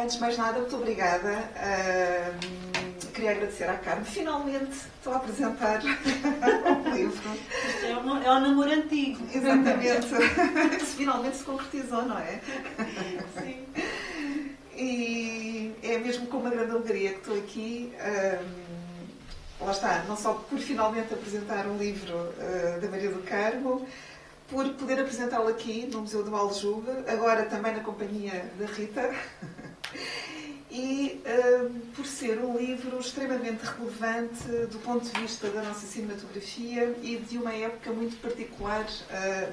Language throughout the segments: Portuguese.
Antes de mais nada, muito obrigada. Queria agradecer à Carme. Finalmente estou a apresentar um livro. Isto é um namoro antigo. Exatamente. Finalmente se concretizou, não é? Sim. E é mesmo com uma grande alegria que estou aqui. Lá está, não só por finalmente apresentar um livro da Maria do Carmo, por poder apresentá-lo aqui no Museu do Aljube, agora também na companhia da Rita, e por ser um livro extremamente relevante do ponto de vista da nossa cinematografia e de uma época muito particular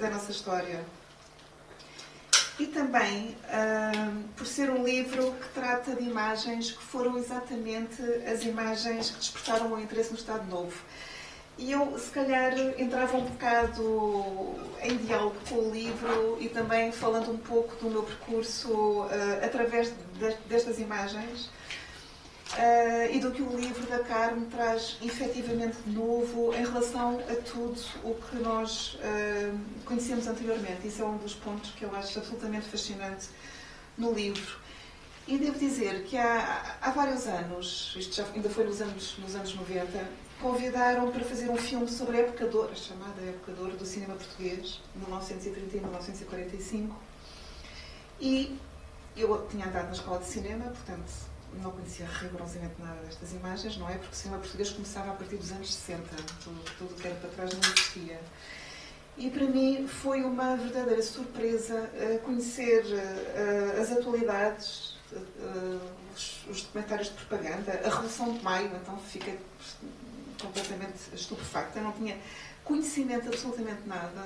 da nossa história. E também por ser um livro que trata de imagens que foram exatamente as imagens que despertaram o meu interesse no Estado Novo. E eu, se calhar, entrava um bocado em diálogo com o livro e também falando um pouco do meu percurso através destas imagens e do que o livro da Carme traz efetivamente de novo em relação a tudo o que nós conhecemos anteriormente. Isso é um dos pontos que eu acho absolutamente fascinante no livro. E devo dizer que há vários anos, isto já ainda foi nos anos 90, convidaram para fazer um filme sobre a época de ouro, a chamada época de ouro do cinema português, 1930 e 1945. E eu tinha andado na escola de cinema, portanto não conhecia rigorosamente nada destas imagens, não é? Porque o cinema português começava a partir dos anos 60, tudo que era para trás não existia. E para mim foi uma verdadeira surpresa conhecer as atualidades, os documentários de propaganda, a Revolução de Maio, então fiquei completamente estupefacta, não tinha conhecimento de absolutamente nada.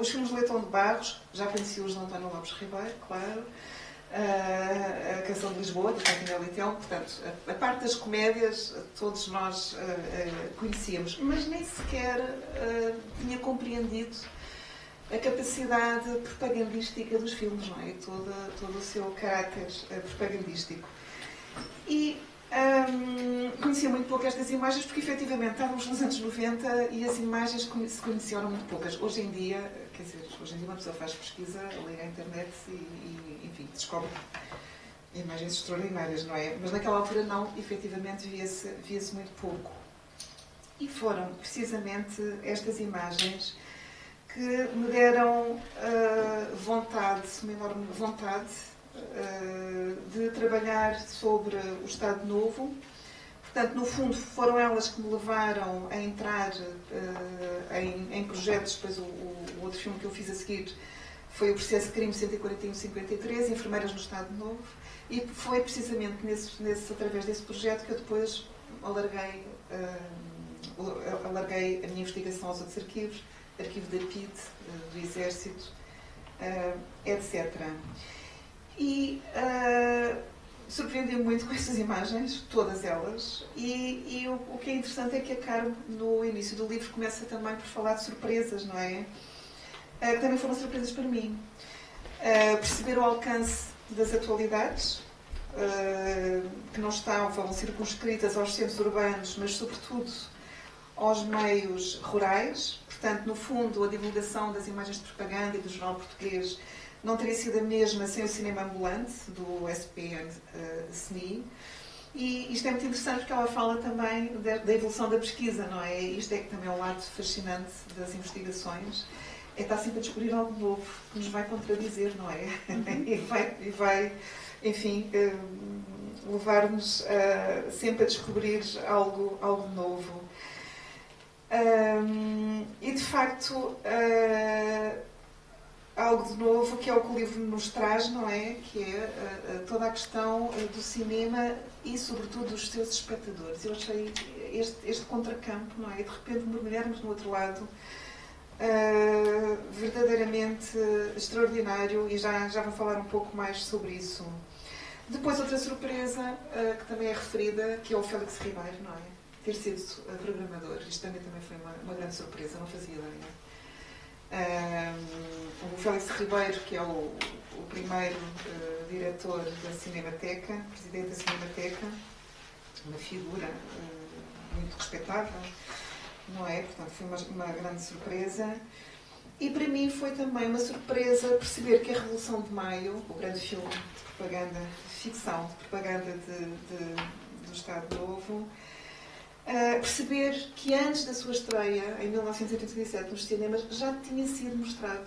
Os filmes de Leitão de Barros, já conheci os de António Lopes Ribeiro, claro. A Canção de Lisboa, do Cantinho Leitão, portanto, a parte das comédias todos nós conhecíamos, mas nem sequer tinha compreendido a capacidade propagandística dos filmes, não é? Todo o seu caráter propagandístico. E conhecia muito pouco estas imagens porque efetivamente estávamos nos anos 90 e as imagens se conheciam muito poucas. Hoje em dia, quer dizer, uma pessoa faz pesquisa, liga à internet e enfim, descobre imagens extraordinárias, não é? Mas naquela altura não, efetivamente via-se muito pouco. E foram precisamente estas imagens que me deram uma enorme vontade de trabalhar sobre o Estado Novo. Portanto, no fundo, foram elas que me levaram a entrar em projetos. Depois, o outro filme que eu fiz a seguir foi o Processo de Crime 141-53, Enfermeiras no Estado Novo, e foi precisamente através desse projeto que eu depois alarguei a minha investigação aos outros arquivos, arquivo da PID, do Exército, etc. E surpreendi-me muito com estas imagens, todas elas, e o que é interessante é que a Carme, no início do livro, começa também por falar de surpresas, não é? Que também foram surpresas para mim. Perceber o alcance das atualidades, que não vão circunscritas aos centros urbanos, mas sobretudo aos meios rurais. Portanto, no fundo, a divulgação das imagens de propaganda e do jornal português não teria sido a mesma sem o cinema ambulante, do SP-SNI. E isto é muito interessante porque ela fala também da evolução da pesquisa, não é? Isto é que também é um lado fascinante das investigações. É estar sempre a descobrir algo novo que nos vai contradizer, não é? E vai, enfim, levar-nos sempre a descobrir algo novo. E, de facto, algo de novo que é o que o livro nos traz, não é? Que é toda a questão do cinema e, sobretudo, dos seus espectadores. Eu achei este contracampo, não é? E, de repente, mergulharmos no outro lado, verdadeiramente extraordinário, e já vou falar um pouco mais sobre isso. Depois, outra surpresa que também é referida, que é o Félix Ribeiro, não é? Ter sido programador. Isto também foi uma grande surpresa, não fazia ideia. O Félix Ribeiro, que é o primeiro diretor da Cinemateca, presidente da Cinemateca, uma figura muito respeitável, não é? Portanto, foi uma grande surpresa. E para mim foi também uma surpresa perceber que a Revolução de Maio, o grande filme de propaganda, ficção, de propaganda do Estado Novo, perceber que antes da sua estreia, em 1987, nos cinemas, já tinha sido mostrado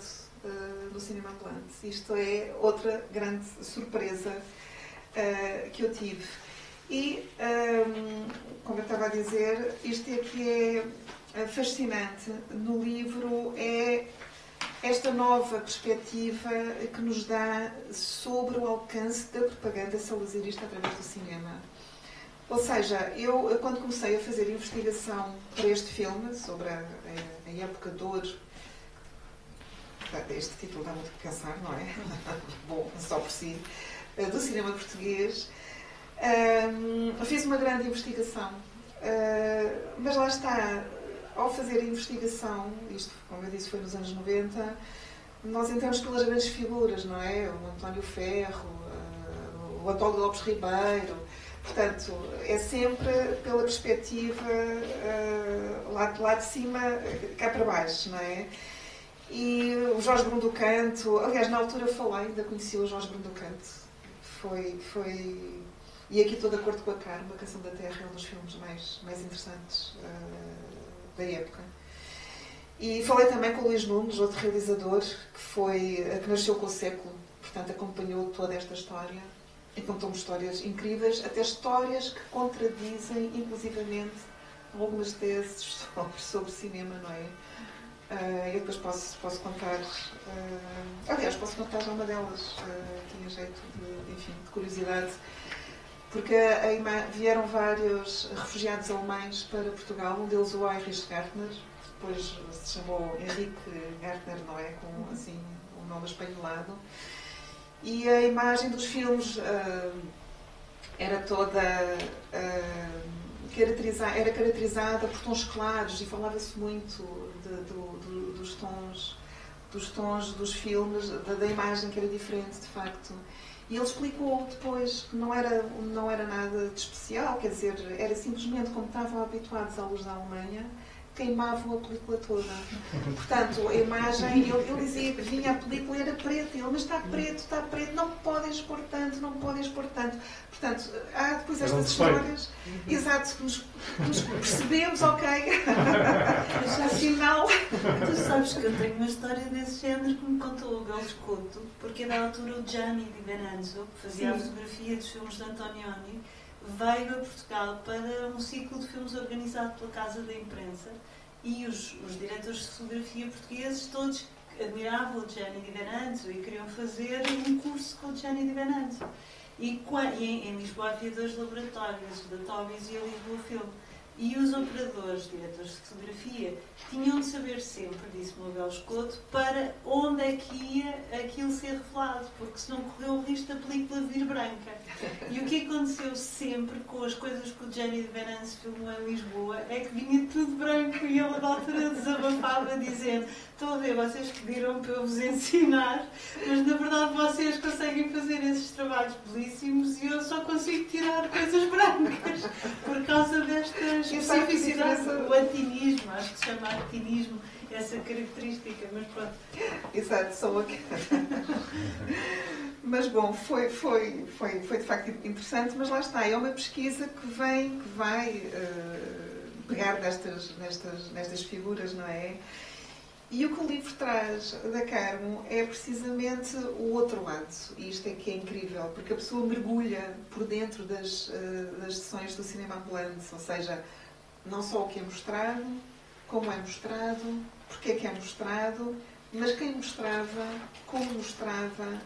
no cinema ambulante. Isto é outra grande surpresa que eu tive. E, como eu estava a dizer, isto é que é fascinante no livro, é esta nova perspectiva que nos dá sobre o alcance da propaganda salazarista através do cinema. Ou seja, eu, quando comecei a fazer investigação para este filme, sobre a época de ouro, este título dá muito que pensar, não é? Bom, só por si, do cinema português, fiz uma grande investigação. Mas lá está, ao fazer a investigação, isto, como eu disse, foi nos anos 90, nós entramos pelas grandes figuras, não é? O António Ferro, o António Lopes Ribeiro. Portanto, é sempre pela perspectiva lá de cima, cá para baixo, não é? E o Jorge Bruno do Canto, aliás, na altura falei, ainda conheci o Jorge Bruno do Canto. E aqui estou de acordo com a Carmo, A Canção da Terra é um dos filmes mais interessantes da época. E falei também com o Luís Nunes, outro realizador, que nasceu com o século, portanto acompanhou toda esta história e contou-me histórias incríveis, até histórias que contradizem, inclusivamente, algumas teses sobre cinema, não é? Eu depois posso contar, aliás, posso contar já uma delas, tinha jeito de curiosidade, porque vieram vários refugiados alemães para Portugal, um deles o Heinrich Gärtner, depois se chamou Henrique Gärtner, não é? Com assim, um nome espanholado. E a imagem dos filmes era toda era caracterizada por tons claros e falava-se muito dos tons dos filmes, da imagem que era diferente, de facto. E ele explicou depois que não era nada de especial, quer dizer, era simplesmente como estavam habituados à luz da Alemanha, queimavam a película toda. Portanto, a imagem, ele dizia que vinha a película e era preta. Ele, mas está preto, não podem expor tanto, não podem expor tanto. Portanto, há depois estas histórias, exato, que nos percebemos, ok, afinal... Tu sabes que eu tenho uma história desse género que me contou o Bel Escoto, porque na altura o Gianni Di Venanzo, que fazia a fotografia dos filmes de Antonioni, veio a Portugal para um ciclo de filmes organizado pela Casa da Imprensa e os diretores de fotografia portugueses todos admiravam o Gianni Di Venanzo e queriam fazer um curso com o Gianni Di Venanzo. E em Lisboa havia 2 laboratórios, o da Tobis e a Lisboa Film. E os operadores, diretores de fotografia, tinham de saber sempre, disse-me o Abel Escoto, para onde é que ia aquilo ser revelado, porque senão correu o risco da película vir branca. E o que aconteceu sempre com as coisas que o Gianni Di Venanzo filmou em Lisboa é que vinha tudo branco e ele, na altura, desabafava dizendo: estou a ver, vocês pediram para eu vos ensinar, mas na verdade vocês conseguem fazer esses trabalhos belíssimos e eu só consigo tirar coisas brancas por causa destas especificidades. O atinismo, acho que se chama atinismo, essa característica, mas pronto. Exato, só aqui. Mas bom, foi de facto interessante, mas lá está, é uma pesquisa que vai pegar nestas figuras, não é? E o que o livro traz da Carmo é precisamente o outro lado. E isto é que é incrível, porque a pessoa mergulha por dentro das sessões do cinema ambulante, ou seja, não só o que é mostrado, como é mostrado, porque é que é mostrado, mas quem mostrava, como mostrava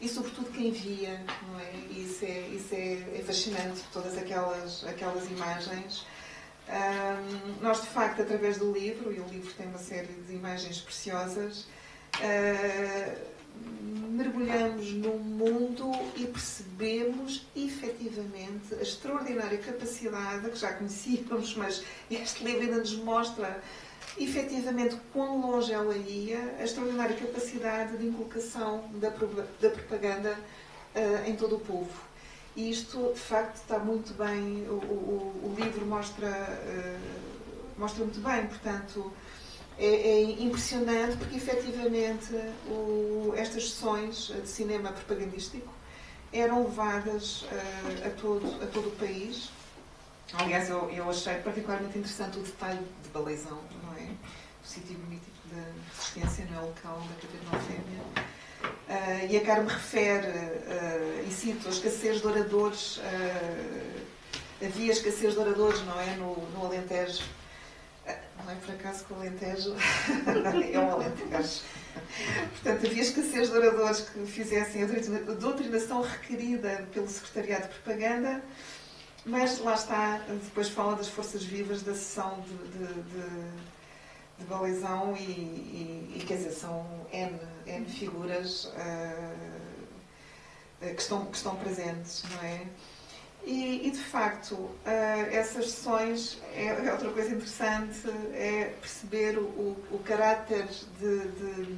e, sobretudo, quem via, não é? E isso é fascinante, todas aquelas imagens. Nós, de facto, através do livro, e o livro tem uma série de imagens preciosas, mergulhamos num mundo e percebemos, efetivamente, a extraordinária capacidade, que já conhecíamos, mas este livro ainda nos mostra, efetivamente, quão longe ela ia, a extraordinária capacidade de inculcação da propaganda em todo o povo. E isto, de facto, está muito bem, o livro mostra muito bem, portanto, é impressionante porque, efetivamente, estas sessões de cinema propagandístico eram levadas a todo o país. Aliás, eu achei particularmente interessante o detalhe de Baleizão, não é? O sítio mítico da resistência, não é? O local da Catarina Fêmea. E a Carme refere, e cito, a escassez de oradores. Havia escassez de oradores, não é? No Alentejo. Não é por acaso que o Alentejo é um Alentejo. Portanto, havia escassez de oradores que fizessem a doutrinação requerida pelo Secretariado de Propaganda, mas lá está, depois fala das forças vivas da sessão de Baleizão e quer dizer, são N figuras que estão presentes, não é? E de facto, essas sessões, é outra coisa interessante, é perceber o caráter de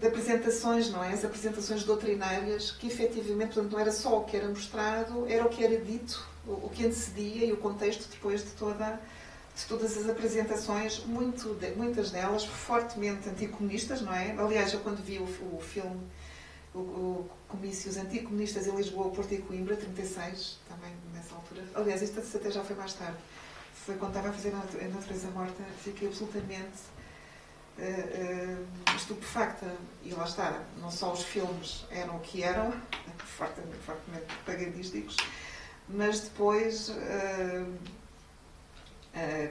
apresentações, não é? As apresentações doutrinárias, que efetivamente, portanto, não era só o que era mostrado, era o que era dito, o que antecedia e o contexto depois de todas as apresentações, muitas delas fortemente anticomunistas, não é? Aliás, eu quando vi o filme, o comícios anticomunistas em Lisboa, Porto e Coimbra, 36, também nessa altura. Aliás, isto até já foi mais tarde. Foi quando estava a fazer a Natureza Morta, fiquei absolutamente estupefacta. E lá está, não só os filmes eram o que eram, fortemente propagandísticos, mas depois,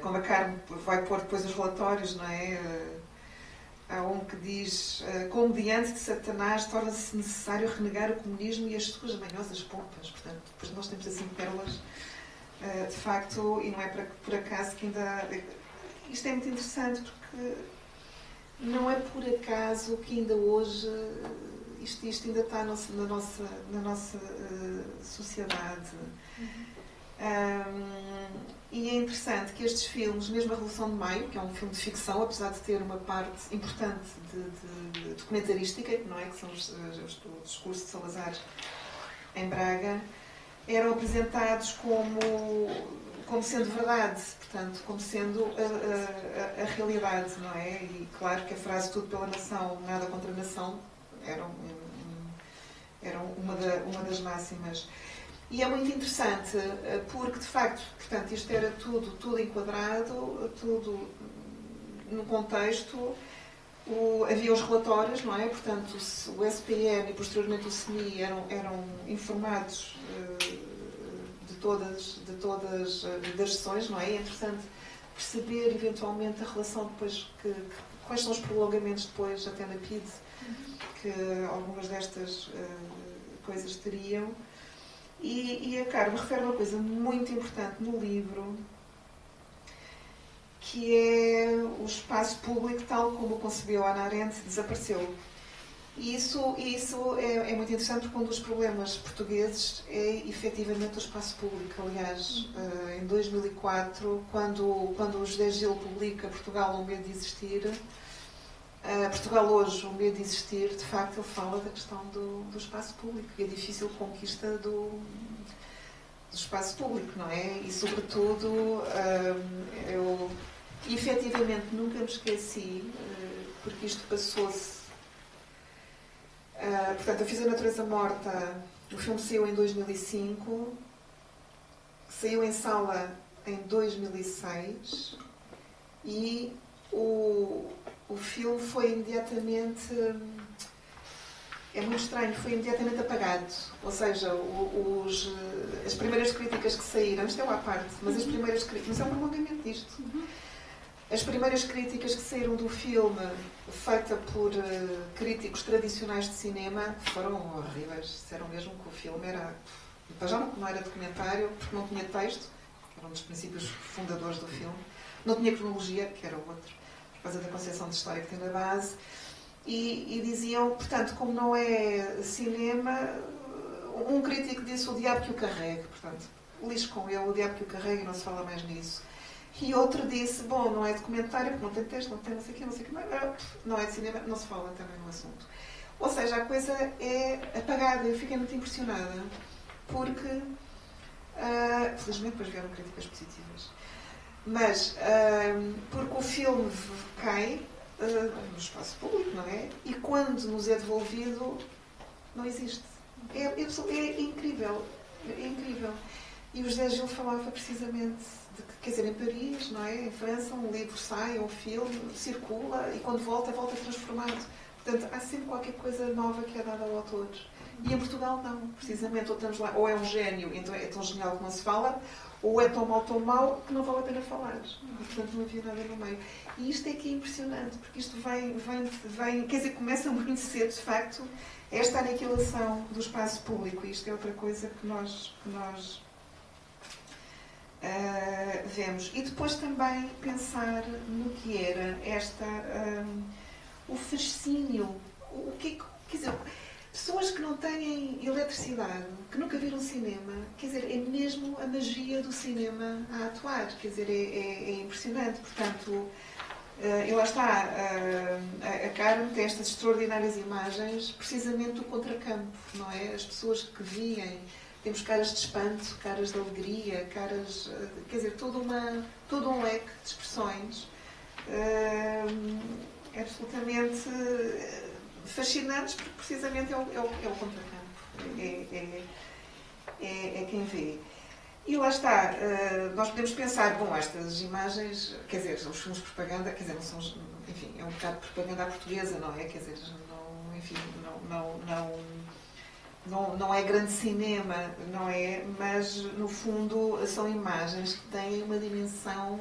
como a Carme vai pôr depois os relatórios, não é? Há um que diz, como diante de Satanás torna-se necessário renegar o comunismo e as suas manhosas pompas. Portanto, depois nós temos assim pérolas, de facto, e não é por acaso que ainda... Isto é muito interessante porque não é por acaso que ainda hoje isto ainda está na nossa sociedade. E é interessante que estes filmes, mesmo a Revolução de Maio, que é um filme de ficção, apesar de ter uma parte importante de documentarística, não é? Que são o discurso de Salazar em Braga, eram apresentados como sendo verdade, portanto, como sendo a realidade, não é? E claro que a frase tudo pela nação, nada contra a nação, era uma das máximas. E é muito interessante, porque, de facto, portanto, isto era tudo enquadrado, tudo num contexto. Havia os relatórios, não é? Portanto, o SPN e, posteriormente, o SNI eram informados de todas das sessões, não é? É interessante perceber, eventualmente, a relação depois, quais são os prolongamentos depois, até na PIDE, que algumas destas coisas teriam. E a Carme refere uma coisa muito importante no livro, que é o espaço público tal como o concebeu Hannah Arendt desapareceu. E isso é muito interessante porque um dos problemas portugueses é efetivamente o espaço público. Aliás, em 2004, quando o José Gil publica Portugal, um medo de existir, Portugal hoje, o medo de existir, de facto, ele fala da questão do espaço público e a difícil conquista do espaço público, não é? E, sobretudo, eu efetivamente nunca me esqueci, porque isto passou-se. Portanto, eu fiz a Natureza Morta, o filme saiu em 2005, saiu em sala em 2006 e o filme foi imediatamente... É muito estranho, foi imediatamente apagado. Ou seja, as primeiras críticas que saíram... Isto é uma parte, mas as primeiras críticas... Mas é um prolongamento disto. As primeiras críticas que saíram do filme, feita por críticos tradicionais de cinema, foram horríveis. Disseram mesmo que o filme era... Já não era documentário, porque não tinha texto, que era um dos princípios fundadores do filme. Não tinha cronologia, que era o outro, por causa da concepção de história que tem na base. E diziam, portanto, como não é cinema, um crítico disse o diabo que o carregue. Portanto, lixo com ele, o diabo que o carregue, e não se fala mais nisso. E outro disse, bom, não é documentário, porque não tem texto, não tem não sei o quê, não é de cinema, não se fala também no assunto. Ou seja, a coisa é apagada. Eu fiquei muito impressionada, porque, felizmente, depois vieram críticas positivas. Mas, porque o filme cai no espaço público, não é? E quando nos é devolvido, não existe. É incrível. É incrível. E o José Gil falava precisamente de que, quer dizer, em Paris, não é? Em França, um livro sai, um filme, circula e quando volta transformado. Portanto, há sempre qualquer coisa nova que é dada ao autor. E em Portugal não, precisamente. Ou, estamos lá, ou é um gênio, então é tão genial que não se fala, ou é tão mau que não vale a pena falar. E, portanto, não havia nada no meio. E isto é que é impressionante, porque isto vem quer dizer, começa muito cedo, de facto, esta aniquilação do espaço público. Isto é outra coisa que nós vemos. E depois também pensar no que era o fascínio. Quer dizer, pessoas que não têm eletricidade, que nunca viram cinema, quer dizer, é mesmo a magia do cinema a atuar. Quer dizer, é impressionante. Portanto, e lá está, a Carmen tem estas extraordinárias imagens precisamente do contracampo, não é? As pessoas que vêm, temos caras de espanto, caras de alegria, caras, quer dizer, todo um leque de expressões absolutamente fascinantes, porque precisamente é o contracampo, é quem vê. E lá está, nós podemos pensar, bom, estas imagens, quer dizer, os filmes de propaganda, quer dizer, não são, enfim, é um bocado de propaganda à portuguesa, não é? Quer dizer, não, enfim, não é grande cinema, não é? Mas, no fundo, são imagens que têm uma dimensão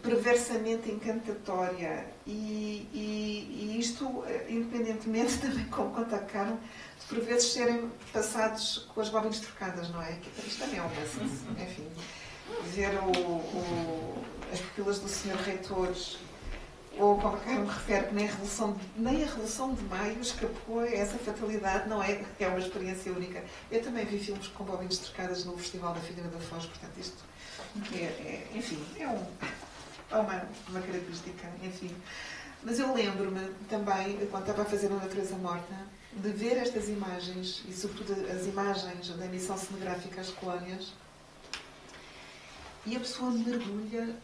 perversamente encantatória. E isto, independentemente também como contactaram, por vezes serem passados com as bobinas trocadas, não é? Isto também é um lance, enfim. Ver as pupilas do Sr. Reitor, ou como a Carmen refere, que nem a Revolução de Maio escapou a essa fatalidade, não é? É uma experiência única. Eu também vi filmes com bobinas trocadas no Festival da Figueira da Foz, portanto isto enfim, é uma característica, enfim. Mas eu lembro-me também, quando estava a fazer a Natureza Morta, de ver estas imagens, e sobretudo as imagens da emissão cenográfica às colónias, e a pessoa mergulha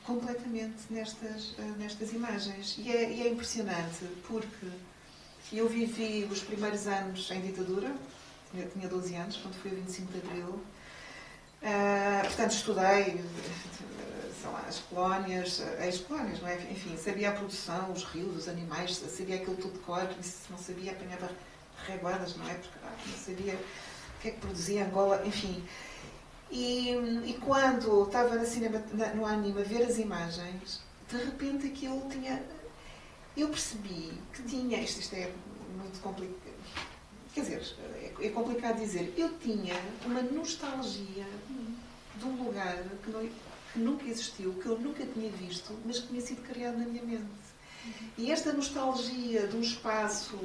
completamente nestas imagens. E é impressionante, porque eu vivi os primeiros anos em ditadura, tinha 12 anos, quando fui a 25 de Abril. Portanto, estudei, sei lá, as colónias, ex-colónias, não é? Enfim, sabia a produção, os rios, os animais, sabia aquilo tudo de cor, se não sabia, apanhava reguadas, não é? Porque não sabia o que é que produzia Angola, enfim. E quando estava no Anima a ver as imagens, de repente aquilo tinha... Eu percebi que tinha... Isto é muito complicado. Quer dizer, é complicado dizer. Eu tinha uma nostalgia de um lugar que nunca existiu, que eu nunca tinha visto, mas que tinha sido criado na minha mente. E esta nostalgia de um espaço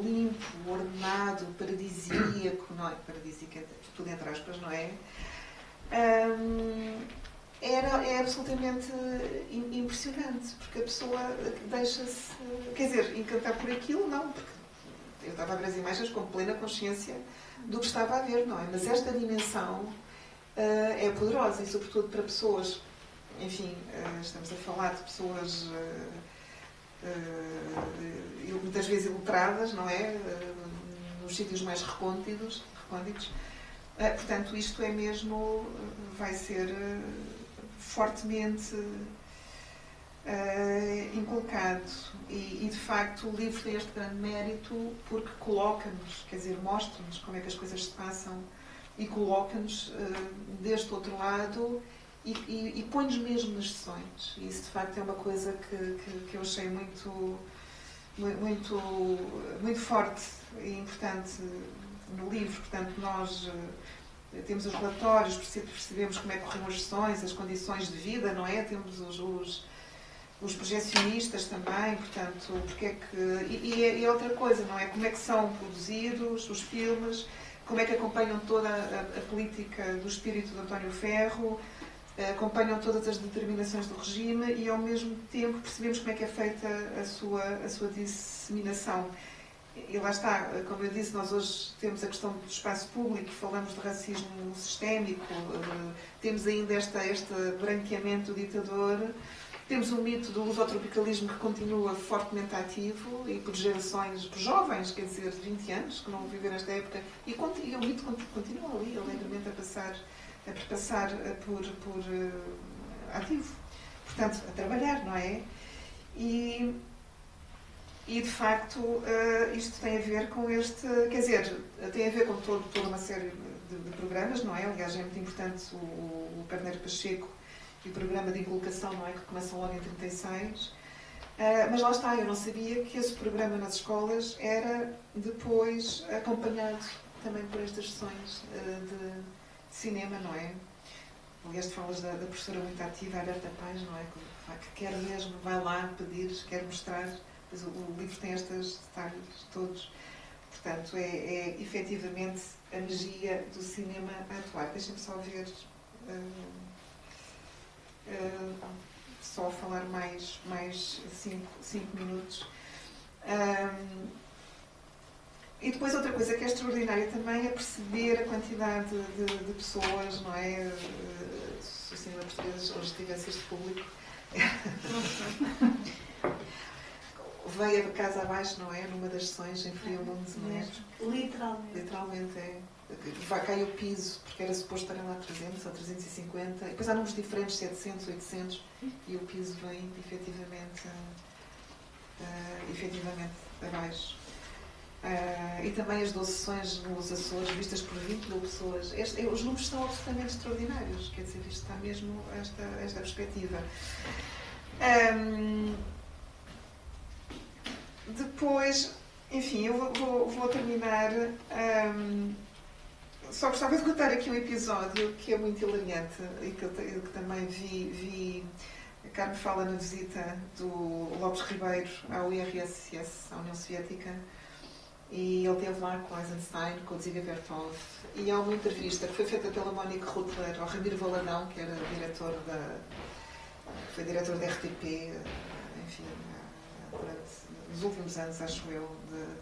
limpo, ordenado, paradisíaco, não é? Paradisíaco, tudo entre aspas, não é? É absolutamente impressionante, porque a pessoa deixa-se, quer dizer, encantar por aquilo, não, porque eu estava a ver as imagens com plena consciência do que estava a ver, não é? Mas esta dimensão é poderosa e, sobretudo, para pessoas, enfim, estamos a falar de pessoas muitas vezes iletradas, não é? Nos sítios mais recônditos. Portanto, isto é mesmo, vai ser fortemente inculcado. E, de facto, o livro tem este grande mérito porque coloca-nos, quer dizer, mostra-nos como é que as coisas se passam e coloca-nos deste outro lado e põe-nos mesmo nas sessões. E isso, de facto, é uma coisa que eu achei muito forte e importante no livro. Portanto, nós temos os relatórios, percebemos como é que correm as sessões, as condições de vida, não é? Temos os projecionistas também, portanto, porque é que... E outra coisa, não é? Como é que são produzidos os filmes, como é que acompanham toda a política do espírito de António Ferro, acompanham todas as determinações do regime e, ao mesmo tempo, percebemos como é que é feita a sua disseminação. E lá está, como eu disse, nós hoje temos a questão do espaço público, falamos de racismo sistémico, temos ainda este branqueamento ditador, temos o mito do lusotropicalismo que continua fortemente ativo e por gerações, por jovens, quer dizer, de 20 anos, que não viveram nesta época, e o mito continua ali, alegremente a perpassar por ativo. Portanto, a trabalhar, não é? E de facto, isto tem a ver com quer dizer, tem a ver com toda uma série de programas, não é? Aliás, é muito importante o Carneiro Pacheco e o programa de inculcação, não é? Que começam logo em 36. Mas lá está, eu não sabia que esse programa nas escolas era depois acompanhado também por estas sessões de cinema, não é? Aliás, tu falas da professora muito ativa, a Berta Paz, não é? Que quer mesmo, vai lá pedir, quer mostrar. Mas o livro tem estes detalhes todos. Portanto, é efetivamente a magia do cinema a atuar. Deixem-me só ver, só falar mais 5 minutos. E depois outra coisa que é extraordinária também é perceber a quantidade de pessoas, não é? Se o cinema português hoje tivesse este público... veio a casa abaixo, não é? Numa das sessões em Friamundo, não é? Literalmente. Literalmente, é. Vai cair o piso, porque era suposto estarem lá 300 ou 350. E depois há números diferentes, 700, 800, e o piso vem efetivamente abaixo. E também as 12 sessões nos Açores, vistas por 20 mil pessoas. Os números são absolutamente extraordinários. Quer dizer, isto está mesmo esta perspectiva. Depois, enfim, eu vou terminar. Só gostava de contar aqui um episódio que é muito hilariante e que também vi. A Carmen fala na visita do Lopes Ribeiro ao IRSS, à União Soviética, e ele esteve lá com Eisenstein, com o Dziga Vertov, e há uma entrevista que foi feita pela Mónica Rutler ao Ramiro Valadão, que era foi diretor da RTP, enfim, nos últimos anos, acho eu, do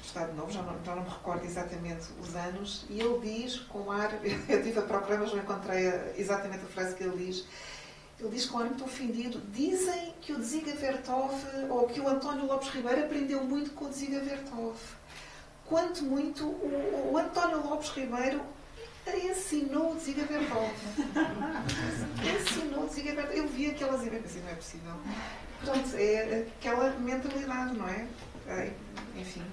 Estado Novo, já não me recordo exatamente os anos, e ele diz, com ar, eu estive a procurar, mas não encontrei exatamente a frase que ele diz com ar muito ofendido: dizem que o Dziga Vertov, ou que o António Lopes Ribeiro aprendeu muito com o Dziga Vertov. Quanto muito, o António Lopes Ribeiro ensinou o Dziga Vertov. Ensinou o Dziga Vertov. Eu vi aquelas imagens, assim, não é possível. Pronto, é aquela mentalidade, não é? Enfim.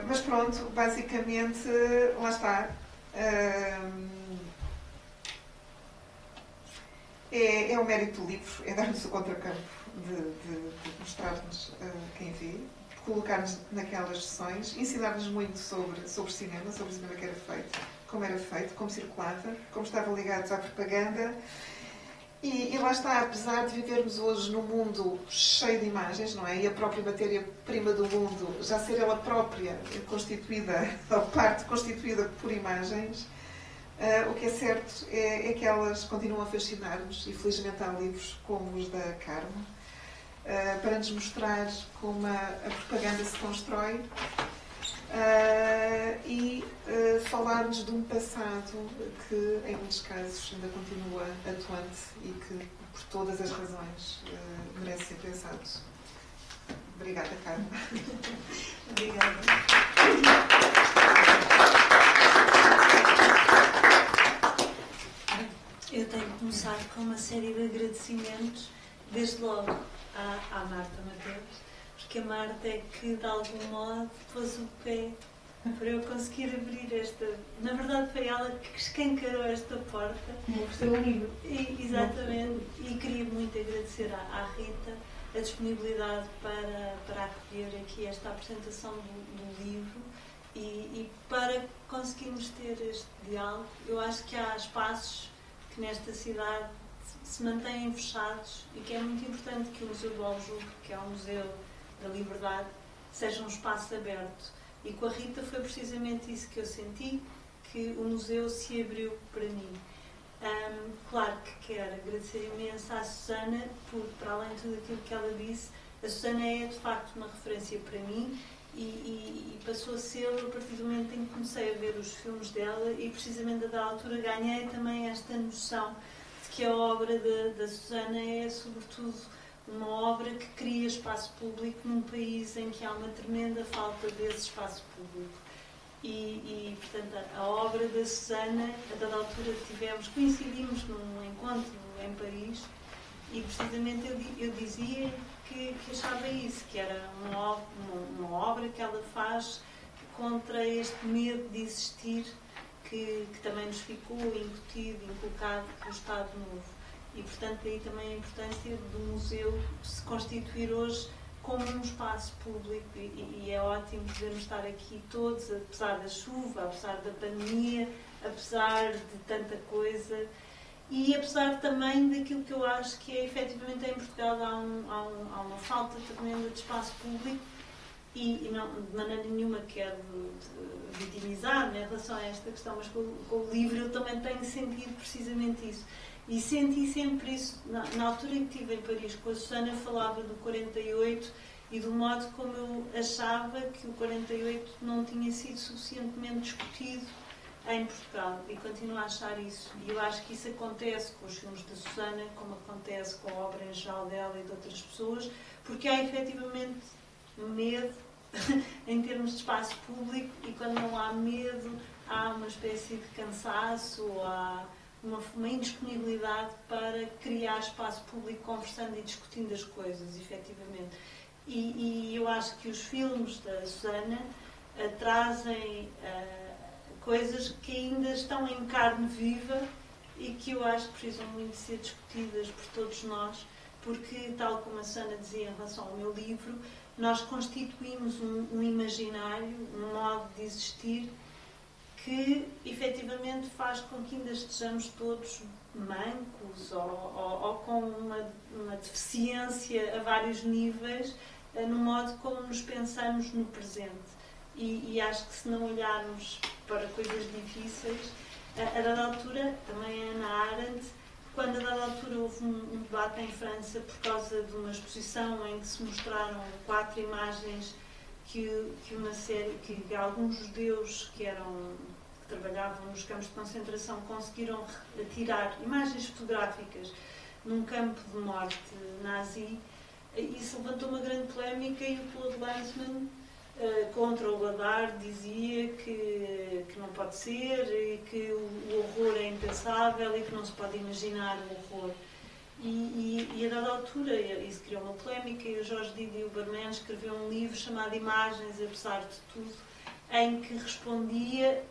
Mas pronto, basicamente, lá está. É o mérito do livro, é dar-nos o contracampo de mostrar-nos quem vê, de colocar-nos naquelas sessões, ensinar-nos muito sobre cinema, sobre o cinema que era feito, como circulava, como estava ligado à propaganda. E lá está, apesar de vivermos hoje num mundo cheio de imagens, não é? E a própria matéria-prima do mundo já ser ela própria constituída, ou parte constituída por imagens, o que é certo é que elas continuam a fascinar-nos, e felizmente há livros como os da Carmo, para nos mostrar como a propaganda se constrói e falar-nos de um passado que, em muitos casos, ainda continua atuante e que, por todas as razões, merece ser pensado. Obrigada, Carmo. Obrigada. Eu tenho que começar com uma série de agradecimentos, desde logo à Marta Mateus, porque a Marta é que, de algum modo, pôs o pé para eu conseguir abrir esta... Na verdade, foi ela que escancarou esta porta. Mostrou o livro. Exatamente. E queria muito agradecer à Rita a disponibilidade para acolher aqui esta apresentação do livro e para conseguirmos ter este diálogo. Eu acho que há espaços que nesta cidade se mantêm fechados e que é muito importante que o Museu do Aljube, que é um museu da liberdade, seja um espaço aberto. E com a Rita foi precisamente isso que eu senti, que o museu se abriu para mim. Claro que quero agradecer imenso à Susana por, para além de tudo aquilo que ela disse, A Susana é de facto uma referência para mim e passou a ser a partir do momento em que comecei a ver os filmes dela e precisamente a da altura ganhei também esta noção de que a obra da Susana é sobretudo uma obra que cria espaço público num país em que há uma tremenda falta desse espaço público. Portanto, a obra da Susana, a dada altura coincidimos num encontro em Paris e precisamente eu dizia que achava isso, que era uma obra que ela faz contra este medo de existir que também nos ficou incutido, inculcado pelo Estado Novo. E, portanto, daí também a importância do museu se constituir hoje como um espaço público e é ótimo podermos estar aqui todos, apesar da chuva, apesar da pandemia, apesar de tanta coisa e apesar também daquilo que eu acho que é efetivamente em Portugal há uma falta tremenda de espaço público e não, de maneira nenhuma quero vitimizar-me em relação a esta questão, mas com o livro eu também tenho sentido precisamente isso. E senti sempre isso, na altura em que estive em Paris com a Susana, falava do 48 e do modo como eu achava que o 48 não tinha sido suficientemente discutido em Portugal e continuo a achar isso. E eu acho que isso acontece com os filmes da Susana, como acontece com a obra em geral dela e de outras pessoas, porque há efetivamente medo em termos de espaço público e quando não há medo há uma espécie de cansaço ou há uma indisponibilidade para criar espaço público conversando e discutindo as coisas, efetivamente. E eu acho que os filmes da Susana trazem coisas que ainda estão em carne viva e que eu acho que precisam muito ser discutidas por todos nós, porque, tal como a Susana dizia em relação ao meu livro, nós constituímos um imaginário, um modo de existir que efetivamente faz com que ainda estejamos todos mancos ou com uma deficiência a vários níveis no modo como nos pensamos no presente. E acho que se não olharmos para coisas difíceis, a dada altura, também a Hannah Arendt, quando a dada altura houve um debate em França por causa de uma exposição em que se mostraram 4 imagens que alguns judeus que trabalhavam nos campos de concentração conseguiram tirar imagens fotográficas num campo de morte nazi. Isso levantou uma grande polémica e o Claude Lanzmann, contra o Godard, dizia que não pode ser e que o horror é impensável e que não se pode imaginar o horror. E a dada altura isso criou uma polémica e o Jorge Didier Huberman escreveu um livro chamado Imagens, apesar de tudo, em que respondia,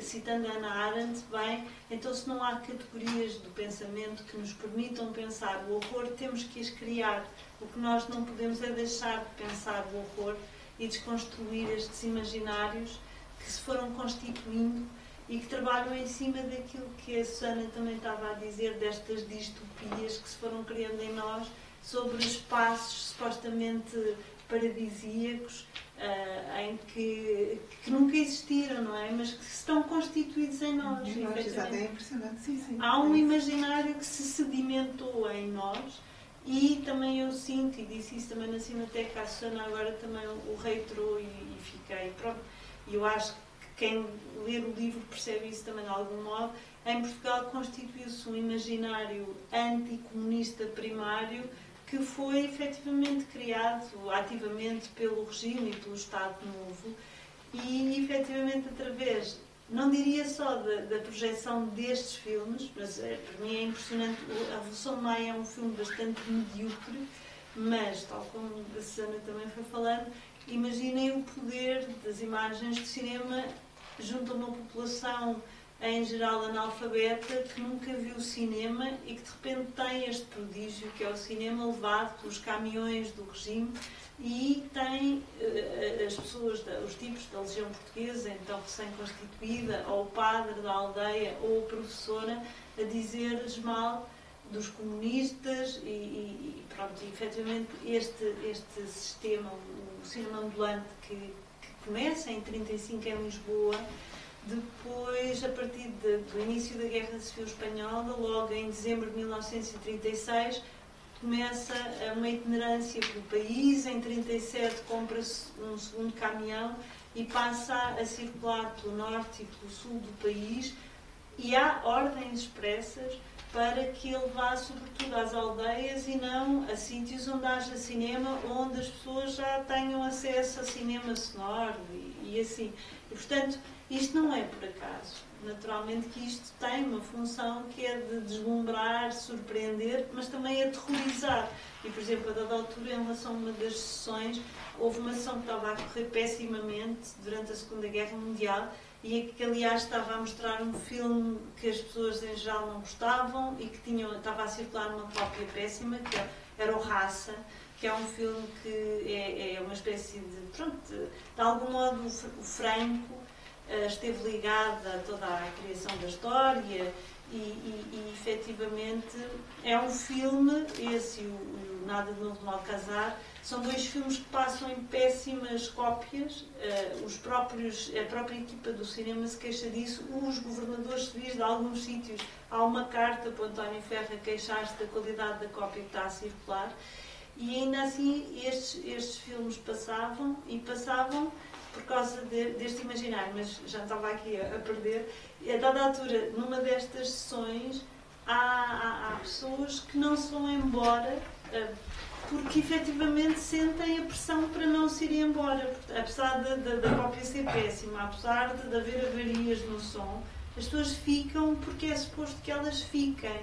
citando a Hannah Arendt, bem, então se não há categorias do pensamento que nos permitam pensar o horror, temos que as criar. O que nós não podemos é deixar de pensar o horror e desconstruir estes imaginários que se foram constituindo e que trabalham em cima daquilo que a Susana também estava a dizer, destas distopias que se foram criando em nós sobre espaços supostamente paradisíacos em que nunca existiram, não é? Mas que estão constituídos em nós. Exato, é impressionante. Sim. Há um imaginário que se sedimentou em nós e também eu sinto, e disse isso também na Cinemateca, a Susana agora também o reiterou e fiquei, pronto. E eu acho que quem ler o livro percebe isso também de algum modo. Em Portugal constituiu-se um imaginário anticomunista primário que foi efetivamente criado ativamente pelo regime e pelo Estado Novo e efetivamente através, não diria só da projeção destes filmes, mas para mim é impressionante, a Revolução de Maio é um filme bastante medíocre, mas tal como a Susana também foi falando, imaginem o poder das imagens de cinema junto a uma população em geral analfabeta que nunca viu cinema e que de repente tem este prodígio que é o cinema levado pelos caminhões do regime e tem as pessoas, os tipos da Legião Portuguesa, então recém-constituída, ou o padre da aldeia ou a professora a dizer-lhes mal dos comunistas e pronto, e, efetivamente este sistema, o cinema ambulante que começa em 1935 em Lisboa, depois, a partir do início da Guerra Civil Espanhola, logo em dezembro de 1936, começa uma itinerância pelo país, em 37 compra-se um segundo caminhão e passa a circular pelo norte e pelo sul do país, e há ordens expressas para que ele vá sobretudo às aldeias e não a sítios onde haja cinema, onde as pessoas já tenham acesso a cinema sonoro e assim. E, portanto, isto não é por acaso. Naturalmente que isto tem uma função que é de deslumbrar, surpreender, mas também aterrorizar. E, por exemplo, a dada altura, em relação a uma das sessões, houve uma sessão que estava a correr pessimamente durante a Segunda Guerra Mundial e que, aliás, estava a mostrar um filme que as pessoas em geral não gostavam e que estava a circular uma cópia péssima, que era o Raça, que é um filme que é uma espécie de... Pronto, de algum modo, o Franco esteve ligado a toda a criação da história e efetivamente é um filme, esse e o Nada de Novo no Alcazar, são dois filmes que passam em péssimas cópias. A própria equipa do cinema se queixa disso. Os governadores civis de alguns sítios, há uma carta para o António Ferro a queixar-se da qualidade da cópia que está a circular. E ainda assim estes filmes passavam por causa deste imaginário, mas já estava aqui a perder. A dada altura, numa destas sessões, há pessoas que não se vão embora porque efetivamente sentem a pressão para não se ir embora. Apesar da cópia ser péssima, apesar de haver avarias no som, as pessoas ficam porque é suposto que elas fiquem.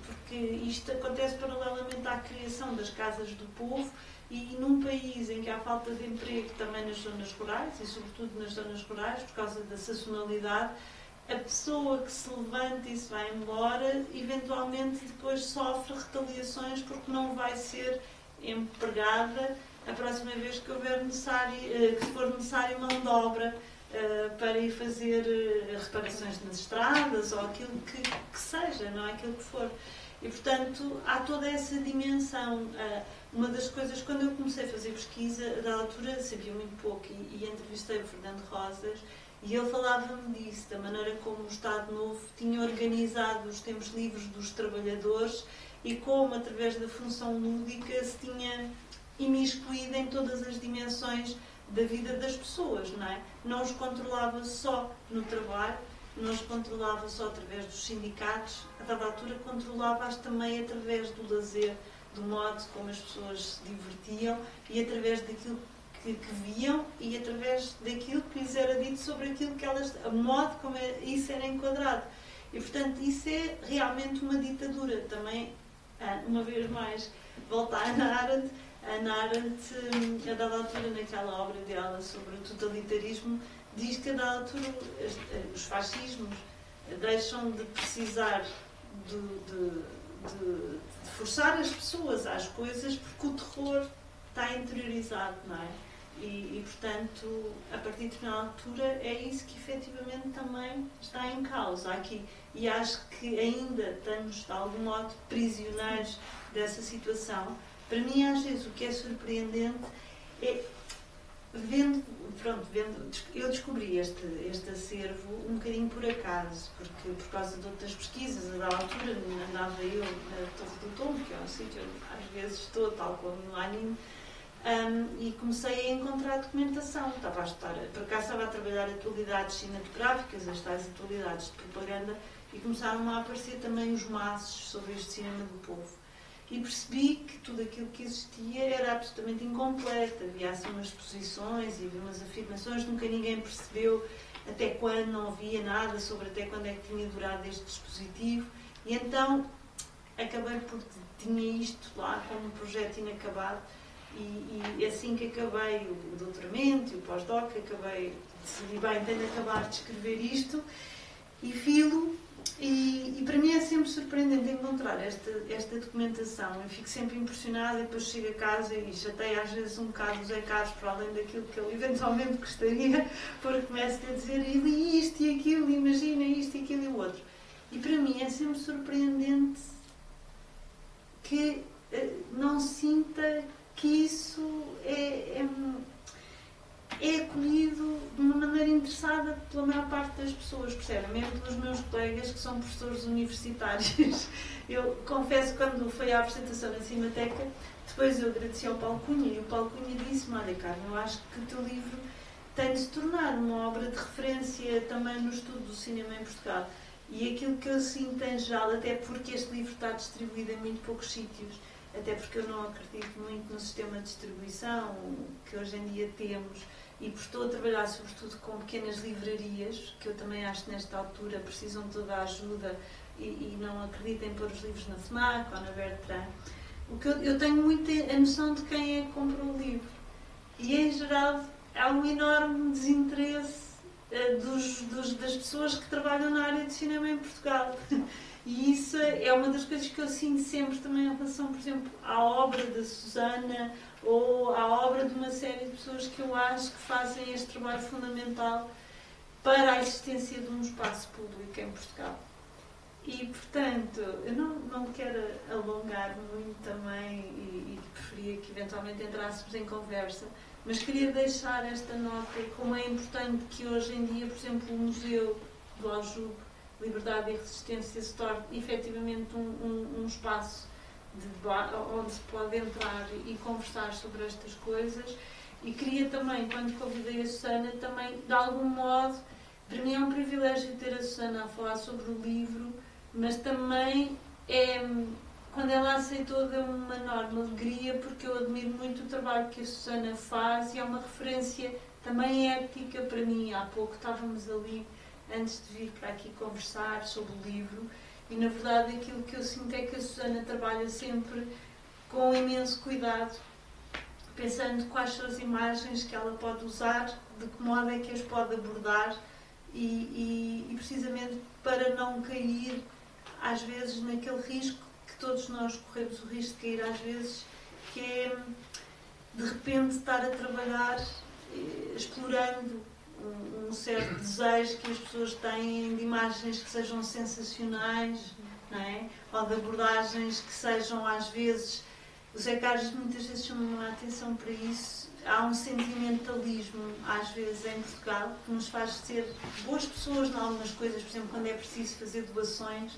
Porque isto acontece paralelamente à criação das casas do povo e num país em que há falta de emprego também nas zonas rurais e sobretudo nas zonas rurais por causa da sazonalidade, a pessoa que se levanta e se vai embora eventualmente depois sofre retaliações porque não vai ser empregada a próxima vez que for necessário mão de obra para ir fazer reparações nas estradas ou aquilo que seja, não é aquilo que for. E, portanto, há toda essa dimensão. Uma das coisas, quando eu comecei a fazer pesquisa, da altura sabia muito pouco e entrevistei o Fernando Rosas e ele falava-me disso, da maneira como o Estado Novo tinha organizado os tempos livres dos trabalhadores e como, através da função lúdica, se tinha imiscuído em todas as dimensões da vida das pessoas, não é? Não os controlava só no trabalho, não os controlava só através dos sindicatos, a dada altura controlava-as também através do lazer, do modo como as pessoas se divertiam e através daquilo que viam e através daquilo que lhes era dito sobre aquilo que elas, a modo como isso era enquadrado. E, portanto, isso é realmente uma ditadura. Também, uma vez mais, volta a Hannah Arendt. A Hannah Arendt, a dada altura, naquela obra dela sobre o totalitarismo, diz que a dada altura os fascismos deixam de precisar de forçar as pessoas às coisas porque o terror está interiorizado, não é? E, portanto, a partir de uma altura é isso que efetivamente também está em causa aqui. E acho que ainda estamos, de algum modo, prisioneiros dessa situação. Para mim, às vezes, o que é surpreendente é, eu descobri este acervo um bocadinho por acaso, porque por causa de outras pesquisas, a da altura andava eu na Torre do Tombo, que é um sítio onde às vezes estou, tal como no anime, e comecei a encontrar documentação. Estava a estudar, por acaso estava a trabalhar atualidades cinematográficas, as tais atualidades de propaganda, e começaram a aparecer também os maços sobre este cinema do povo. E percebi que tudo aquilo que existia era absolutamente incompleto. Havia assim umas posições e havia umas afirmações, nunca ninguém percebeu até quando, não havia nada sobre até quando é que tinha durado este dispositivo. E então acabei por tinha isto lá como um projeto inacabado e assim que acabei o doutoramento e o pós-doc, decidi, bem, tenho de acabar de escrever isto e filo. E para mim é sempre surpreendente encontrar esta documentação. Eu fico sempre impressionada e depois chego a casa e chateio às vezes um bocado o Zé Carlos para além daquilo que ele eventualmente gostaria, porque começo-lhe a dizer e li isto e aquilo, imagina isto e aquilo e o outro. E para mim é sempre surpreendente que não sinta que isso é acolhido de uma maneira interessada pela maior parte das pessoas, percebem? Mesmo pelos meus colegas que são professores universitários. Eu confesso que quando foi a apresentação na Cinemateca, depois eu agradeci ao Paulo Cunha, e o Paulo Cunha disse-me: olha, Carmen, eu acho que o teu livro tem de se tornar uma obra de referência também no estudo do cinema em Portugal. E aquilo que eu sinto em geral, até porque este livro está distribuído em muito poucos sítios, até porque eu não acredito muito no sistema de distribuição que hoje em dia temos, e por estou a trabalhar sobretudo com pequenas livrarias, que eu também acho que nesta altura precisam de toda a ajuda e não acredito em pôr os livros na FNAC ou na Bertrand. Eu tenho muito a noção de quem é que compra o livro. E em geral há um enorme desinteresse das pessoas que trabalham na área de cinema em Portugal. E isso é uma das coisas que eu sinto sempre também em relação, por exemplo, à obra da Susana ou à obra de uma série de pessoas que eu acho que fazem este trabalho fundamental para a existência de um espaço público em Portugal. E, portanto, eu não quero alongar muito também e preferia que eventualmente entrássemos em conversa, mas queria deixar esta nota como é importante que hoje em dia, por exemplo, o Museu do Aljube, Liberdade e Resistência, se torne efetivamente um espaço de debate onde se pode entrar e conversar sobre estas coisas. E queria também, quando convidei a Susana, também, de algum modo, para mim é um privilégio ter a Susana a falar sobre o livro, mas também quando ela aceitou, deu-me uma enorme alegria, porque eu admiro muito o trabalho que a Susana faz e é uma referência também ética para mim. Há pouco estávamos ali, antes de vir para aqui conversar sobre o livro, e na verdade aquilo que eu sinto é que a Susana trabalha sempre com imenso cuidado, pensando quais são as imagens que ela pode usar, de que modo é que as pode abordar e precisamente para não cair às vezes naquele risco que todos nós corremos o risco de cair às vezes, que é de repente estar a trabalhar explorando um certo desejo que as pessoas têm de imagens que sejam sensacionais, não é? Ou de abordagens que sejam às vezes... O Zé Carlos muitas vezes chama a atenção para isso. Há um sentimentalismo, às vezes, em Portugal, que nos faz ser boas pessoas em algumas coisas. Por exemplo, quando é preciso fazer doações,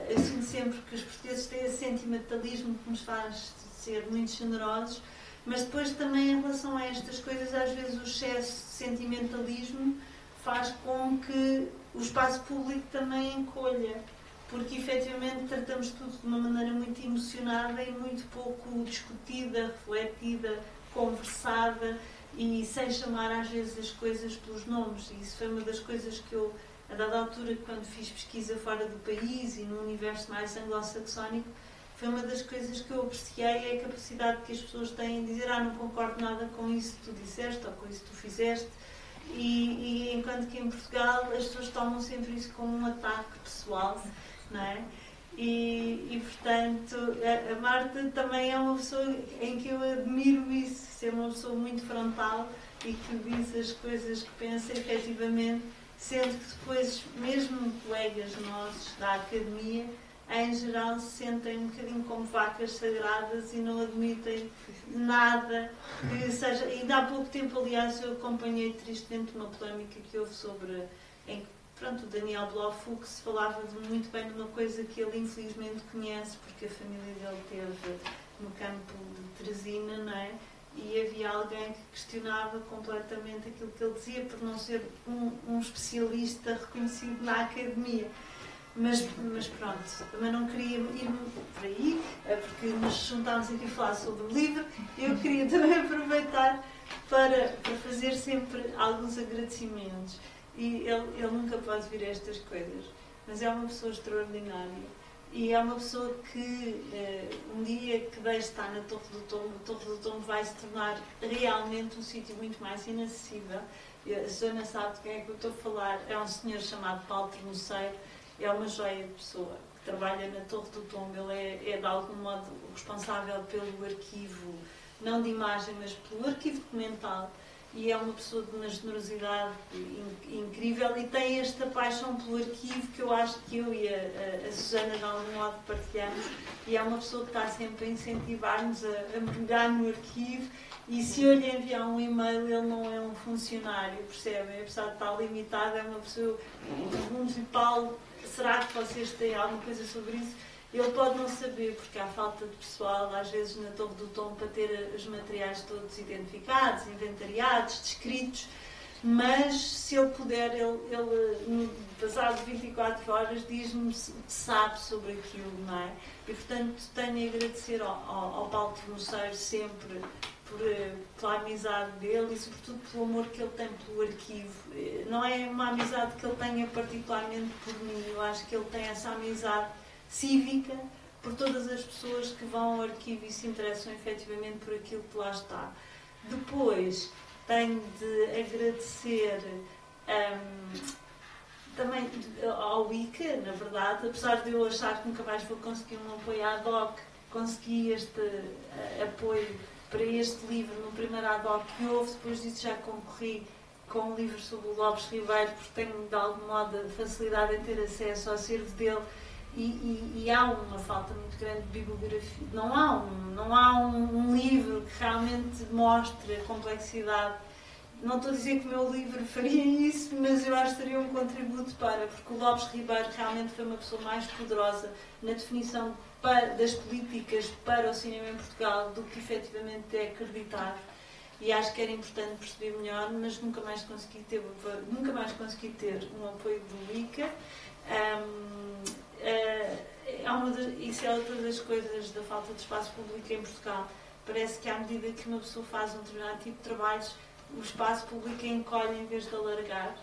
eu sinto sempre que os portugueses têm esse sentimentalismo que nos faz ser muito generosos, mas depois também em relação a estas coisas, às vezes o excesso de sentimentalismo faz com que o espaço público também encolha, porque efetivamente tratamos tudo de uma maneira muito emocionada e muito pouco discutida, refletida, conversada e sem chamar às vezes as coisas pelos nomes. E isso foi uma das coisas que eu, a dada altura, quando fiz pesquisa fora do país e no universo mais anglo-saxónico, foi uma das coisas que eu apreciei, é a capacidade que as pessoas têm de dizer: não concordo nada com isso que tu disseste ou com isso que tu fizeste. E enquanto que em Portugal as pessoas tomam sempre isso como um ataque pessoal, não é? E portanto, a Marta também é uma pessoa em que eu admiro isso, ser uma pessoa muito frontal e que diz as coisas que pensa efetivamente, sendo que depois, mesmo colegas nossos da academia, em geral se sentem um bocadinho como vacas sagradas e não admitem nada que seja... Ainda há pouco tempo, aliás, eu acompanhei tristemente uma polémica que houve sobre... Pronto, o Daniel Blofux falava muito bem de uma coisa que ele infelizmente conhece, porque a família dele teve no campo de Teresina, não é? E havia alguém que questionava completamente aquilo que ele dizia, por não ser um especialista reconhecido na academia. Mas pronto, também não queria ir por aí, porque nos juntámos aqui a falar sobre o livro. Eu queria também aproveitar para fazer sempre alguns agradecimentos. E ele nunca pode vir a estas coisas, mas é uma pessoa extraordinária e é uma pessoa que um dia que deixe estar na Torre do Tombo, a Torre do Tombo vai se tornar realmente um sítio muito mais inacessível. A Susana sabe de quem é que eu estou a falar, é um senhor chamado Paulo Termoceiro, é uma joia de pessoa que trabalha na Torre do Tombo. Ele é de algum modo responsável pelo arquivo, não de imagem, mas pelo arquivo documental. e é uma pessoa de uma generosidade incrível e tem esta paixão pelo arquivo que eu acho que eu e a Susana de algum modo partilhamos, e é uma pessoa que está sempre a incentivar-nos a mergulhar no arquivo, e se eu lhe enviar um e-mail ele não é um funcionário, percebem? Apesar de estar limitado, é uma pessoa, pergunto-lhe, Paulo, será que vocês têm alguma coisa sobre isso? Ele pode não saber, porque há falta de pessoal, às vezes, na Torre do Tom, para ter os materiais todos identificados, inventariados, descritos, mas se ele puder, ele no passado 24 horas, diz-me o que sabe sobre aquilo, não é? E, portanto, tenho a agradecer ao Paulo Termoceiro sempre pela amizade dele e, sobretudo, pelo amor que ele tem pelo arquivo. Não é uma amizade que ele tenha particularmente por mim, eu acho que ele tem essa amizade cívica por todas as pessoas que vão ao arquivo e se interessam efetivamente por aquilo que lá está. Depois, tenho de agradecer também ao ICA, na verdade, apesar de eu achar que nunca mais vou conseguir um apoio ad hoc, consegui este apoio para este livro no primeiro ad hoc que houve, depois disso já concorri com um livro sobre o Lopes Ribeiro, porque tenho de algum modo facilidade em ter acesso ao acervo dele. E há uma falta muito grande de bibliografia. Não há um livro que realmente mostre a complexidade. Não estou a dizer que o meu livro faria isso, mas eu acho que teria um contributo porque o Lopes Ribeiro realmente foi uma pessoa mais poderosa na definição das políticas para o cinema em Portugal do que efetivamente é acreditar. E acho que era importante perceber melhor, mas nunca mais consegui ter um apoio do ICA. Isso é outra das coisas da falta de espaço público em Portugal. Parece que à medida que uma pessoa faz um determinado tipo de trabalhos, o espaço público encolhe em vez de alargar.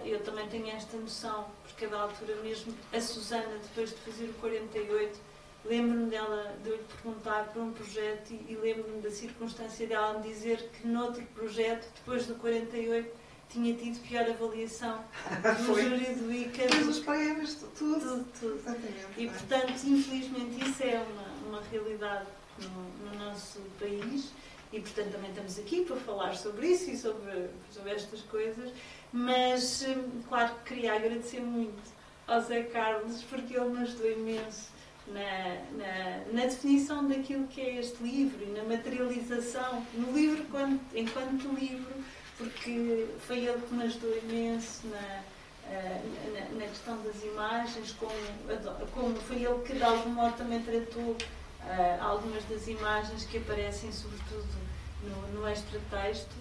Eu também tenho esta noção, porque a da altura mesmo, a Susana, depois de fazer o 48, lembro-me de eu lhe perguntar por um projeto e lembro-me da circunstância dela me dizer que noutro projeto, depois do 48, tinha tido pior avaliação no júri do ICA. Mas os prémios, tudo. Exatamente. E, portanto, infelizmente, isso é uma realidade no nosso país. E, portanto, também estamos aqui para falar sobre isso e sobre estas coisas. Mas, claro que queria agradecer muito ao Zé Carlos, porque ele me ajudou imenso na definição daquilo que é este livro e na materialização. No livro, enquanto livro, porque foi ele que me ajudou imenso na questão das imagens, como foi ele que de algum modo também tratou algumas das imagens que aparecem sobretudo no extratexto.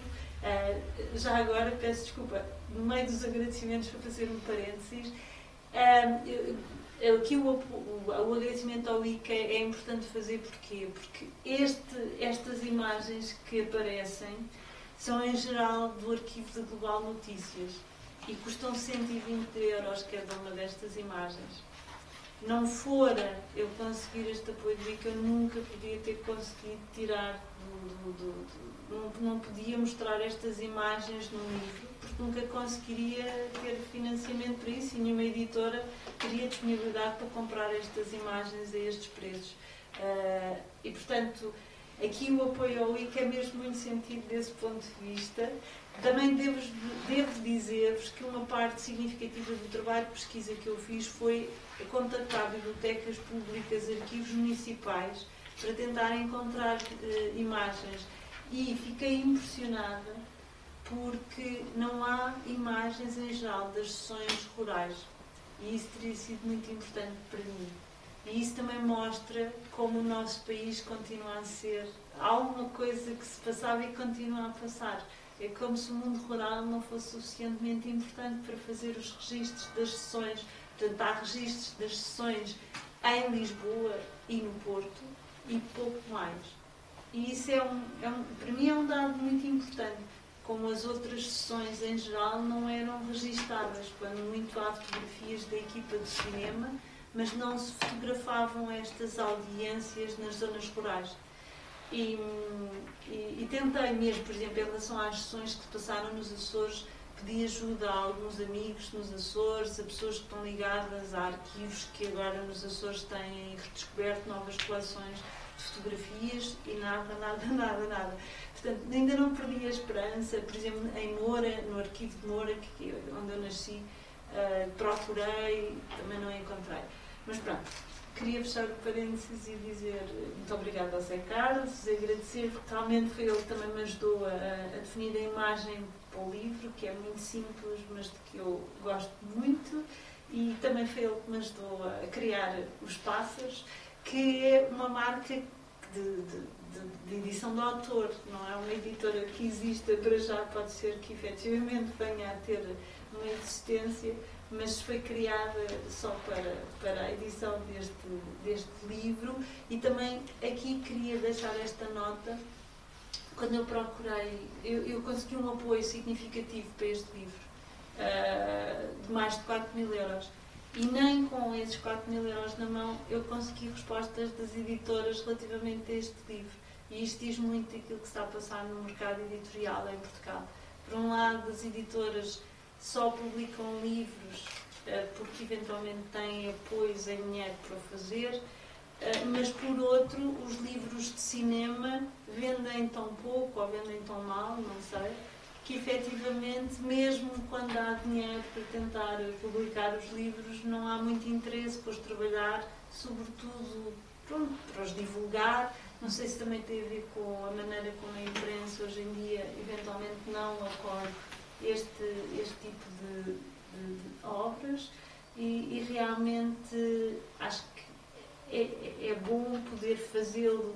Já agora, peço desculpa, no meio dos agradecimentos, para fazer um parênteses, aqui o agradecimento ao ICA é importante fazer porquê? Porque estas imagens que aparecem são em geral do arquivo da Global Notícias e custam 120 € cada uma destas imagens. Não fora eu conseguir este apoio do ICA, eu nunca podia ter conseguido tirar não podia mostrar estas imagens no livro, porque nunca conseguiria ter financiamento para isso e nenhuma editora teria disponibilidade para comprar estas imagens a estes preços. E, portanto, aqui o apoio ao ICA é mesmo muito sentido desse ponto de vista. Também devo dizer-vos que uma parte significativa do trabalho de pesquisa que eu fiz foi contactar bibliotecas públicas, arquivos municipais, para tentar encontrar imagens. E fiquei impressionada porque não há imagens em geral das sessões rurais. E isso teria sido muito importante para mim. E isso também mostra como o nosso país continua a ser alguma coisa que se passava e continua a passar. É como se o mundo rural não fosse suficientemente importante para fazer os registros das sessões. Portanto, há registros das sessões em Lisboa e no Porto e pouco mais. E isso para mim é um dado muito importante. Como as outras sessões em geral não eram registadas, quando muito há fotografias da equipa de cinema, mas não se fotografavam estas audiências nas zonas rurais. E tentei mesmo, por exemplo, em relação às sessões que se passaram nos Açores, pedi ajuda a alguns amigos nos Açores, a pessoas que estão ligadas a arquivos que agora nos Açores têm redescoberto novas coleções de fotografias e nada. Portanto, ainda não perdi a esperança. Por exemplo, em Moura, no arquivo de Moura, onde eu nasci, procurei, também não encontrei. Mas pronto, queria fechar o parênteses e dizer muito obrigada ao Zé Carlos, agradecer, porque realmente foi ele que também me ajudou a definir a imagem para o livro, que é muito simples, mas de que eu gosto muito, e também foi ele que me ajudou a criar os Pássaros, que é uma marca de edição de autor, não é uma editora que exista para já, pode ser que efetivamente venha a ter uma existência, mas foi criada só para a edição deste livro. E também aqui queria deixar esta nota. Quando eu procurei, eu consegui um apoio significativo para este livro, de mais de 4.000 euros. E nem com esses 4.000 euros na mão eu consegui respostas das editoras relativamente a este livro. E isto diz muito daquilo que está a passar no mercado editorial em Portugal. Por um lado, as editoras só publicam livros porque eventualmente têm apoios em dinheiro para o fazer, mas por outro, os livros de cinema vendem tão pouco ou vendem tão mal, não sei, que efetivamente, mesmo quando há dinheiro para tentar publicar os livros, não há muito interesse por os trabalhar, sobretudo para os divulgar. Não sei se também tem a ver com a maneira como a imprensa hoje em dia eventualmente não acolhe este tipo de obras, e realmente acho que é bom poder fazê-lo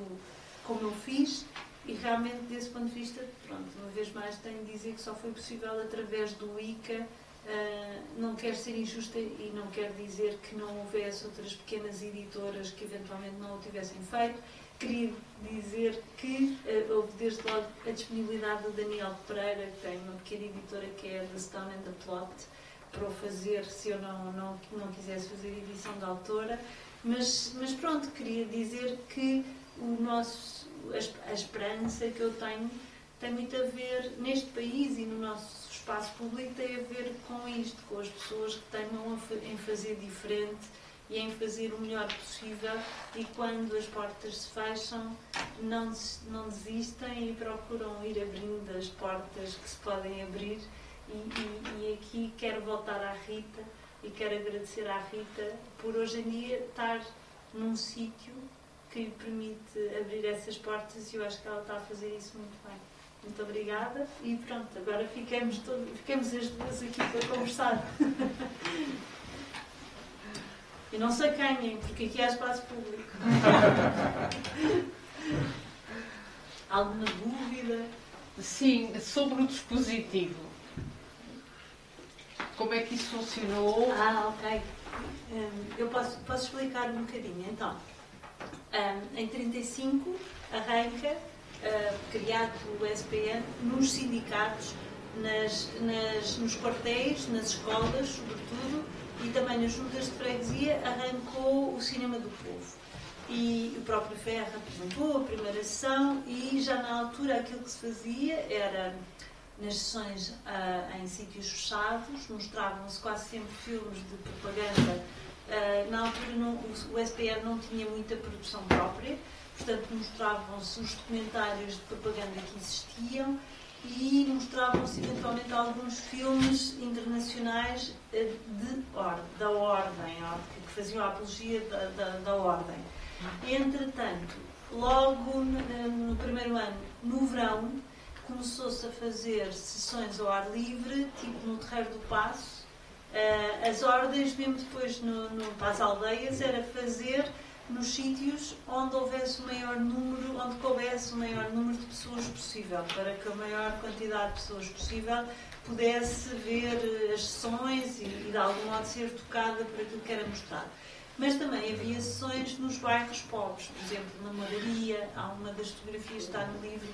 como eu fiz. E realmente, desse ponto de vista, pronto, uma vez mais tenho de dizer que só foi possível através do ICA. Não quero ser injusta e não quero dizer que não houvesse outras pequenas editoras que eventualmente não o tivessem feito. Queria dizer que houve desde logo a disponibilidade do Daniel Pereira, que tem uma pequena editora que é The Stone and the Plot, para o fazer se eu não quisesse fazer edição de autora. Mas pronto, queria dizer que a esperança que eu tenho tem muito a ver, neste país e no nosso espaço público, tem a ver com isto, com as pessoas que teimam em fazer diferente e em fazer o melhor possível, e quando as portas se fecham não desistem e procuram ir abrindo as portas que se podem abrir. E aqui quero voltar à Rita e quero agradecer à Rita por hoje em dia estar num sítio que lhe permite abrir essas portas, e eu acho que ela está a fazer isso muito bem. Muito obrigada, e pronto, agora ficamos as duas aqui para conversar. E não se acanhem, porque aqui há espaço público. Alguma dúvida? Sim, sobre o dispositivo. Como é que isso funcionou? Ok. Eu posso explicar um bocadinho. Então, em 1935 arranca, criado pelo SPN, nos sindicatos, nos quartéis, nas escolas, sobretudo, e também nas juntas de freguesia, arrancou o Cinema do Povo. E o próprio Ferro apresentou a primeira sessão, e já na altura aquilo que se fazia era, nas sessões em sítios fechados, mostravam-se quase sempre filmes de propaganda. Na altura o SPR não tinha muita produção própria, portanto mostravam-se os documentários de propaganda que existiam, e mostravam-se eventualmente alguns filmes internacionais da ordem, que faziam a apologia da ordem. Entretanto, logo no primeiro ano, no verão, começou-se a fazer sessões ao ar livre, tipo no Terreiro do Paço. As ordens, mesmo depois para as aldeias, era fazer nos sítios onde houvesse o maior número, onde coubesse o maior número de pessoas possível, para que a maior quantidade de pessoas possível pudesse ver as sessões e de algum modo ser tocada por aquilo que era mostrado. Mas também havia sessões nos bairros pobres, por exemplo, na Moraria. Há uma das fotografias que está no livro,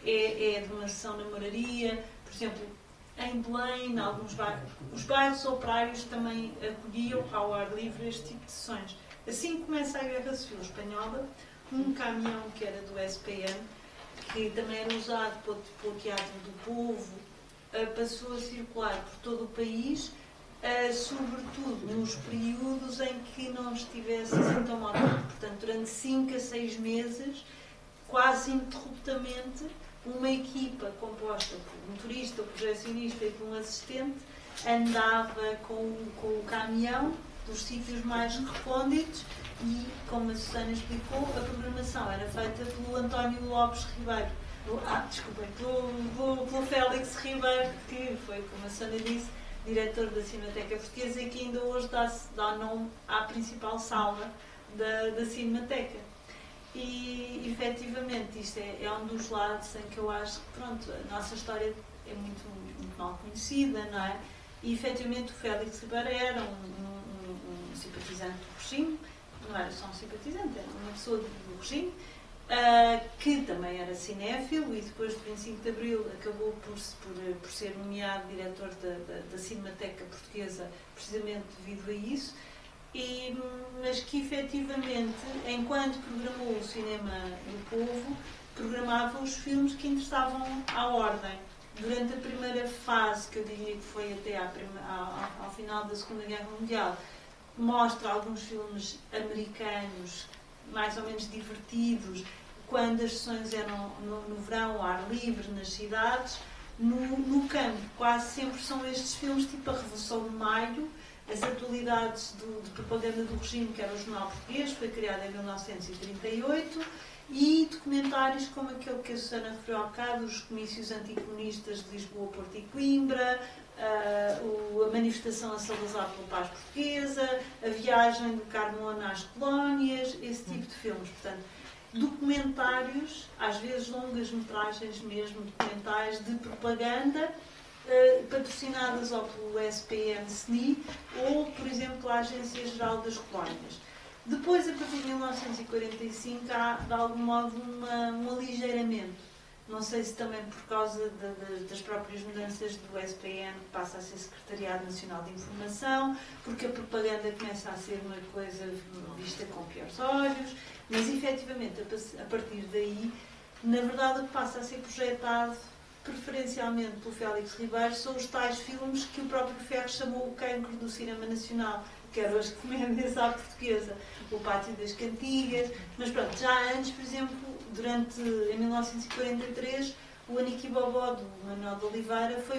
é de uma sessão na Moraria. Por exemplo, em Belém, em alguns bairros, os bairros operários também acolhiam ao ar livre este tipo de sessões. Assim que começa a Guerra Civil Espanhola, um caminhão que era do SPN, que também era usado pelo Teatro do Povo, passou a circular por todo o país, sobretudo nos períodos em que não estivesse assim tão mal. Portanto, durante 5 a 6 meses, quase ininterruptamente, uma equipa composta por um motorista, um projecionista e por um assistente andava com o caminhão dos sítios mais recônditos e, como a Susana explicou, a programação era feita pelo António Lopes Ribeiro. Pelo Félix Ribeiro, que foi, como a Susana disse, diretor da Cinemateca Portuguesa e que ainda hoje dá nome à principal sala da Cinemateca. E, efetivamente, isto é um dos lados em que eu acho que, pronto, a nossa história é muito mal conhecida, não é? E, efetivamente, o Félix Ribeiro era um simpatizante do regime, não era só um simpatizante, era uma pessoa do regime, que também era cinéfilo e depois de 25 de Abril acabou por ser nomeado diretor da Cinemateca Portuguesa precisamente devido a isso, mas que efetivamente, enquanto programou o cinema do povo, programava os filmes que interessavam à ordem. Durante a primeira fase, que eu diria que foi até ao final da Segunda Guerra Mundial, mostra alguns filmes americanos mais ou menos divertidos, quando as sessões eram no verão, ao ar livre, nas cidades. No campo, quase sempre são estes filmes, tipo A Revolução de Maio, as atualidades de propaganda do regime, que era o Jornal Português, foi criado em 1938, e documentários como aquele que a Susana referiu há bocado, os comícios anticomunistas de Lisboa, Porto e Coimbra, a manifestação a Salazar pela Paz Portuguesa, a viagem do Carmona às colónias, esse tipo de filmes. Portanto, documentários, às vezes longas metragens mesmo, documentais de propaganda, patrocinadas ou pelo SPN-SNI ou, por exemplo, pela Agência Geral das Colónias. Depois, a partir de 1945, há, de algum modo, um aligeiramento. Não sei se também por causa das próprias mudanças do SPN, que passa a ser Secretariado Nacional de Informação, porque a propaganda começa a ser uma coisa vista com piores olhos, mas, efetivamente, a partir daí, na verdade, o que passa a ser projetado preferencialmente pelo Félix Ribeiro são os tais filmes que o próprio Ferro chamou o cancro do cinema nacional, que eram as comédias à portuguesa, o Pátio das Cantigas, mas pronto, já antes, por exemplo, em 1943, o Aniki Bobó, do Manuel de Oliveira, foi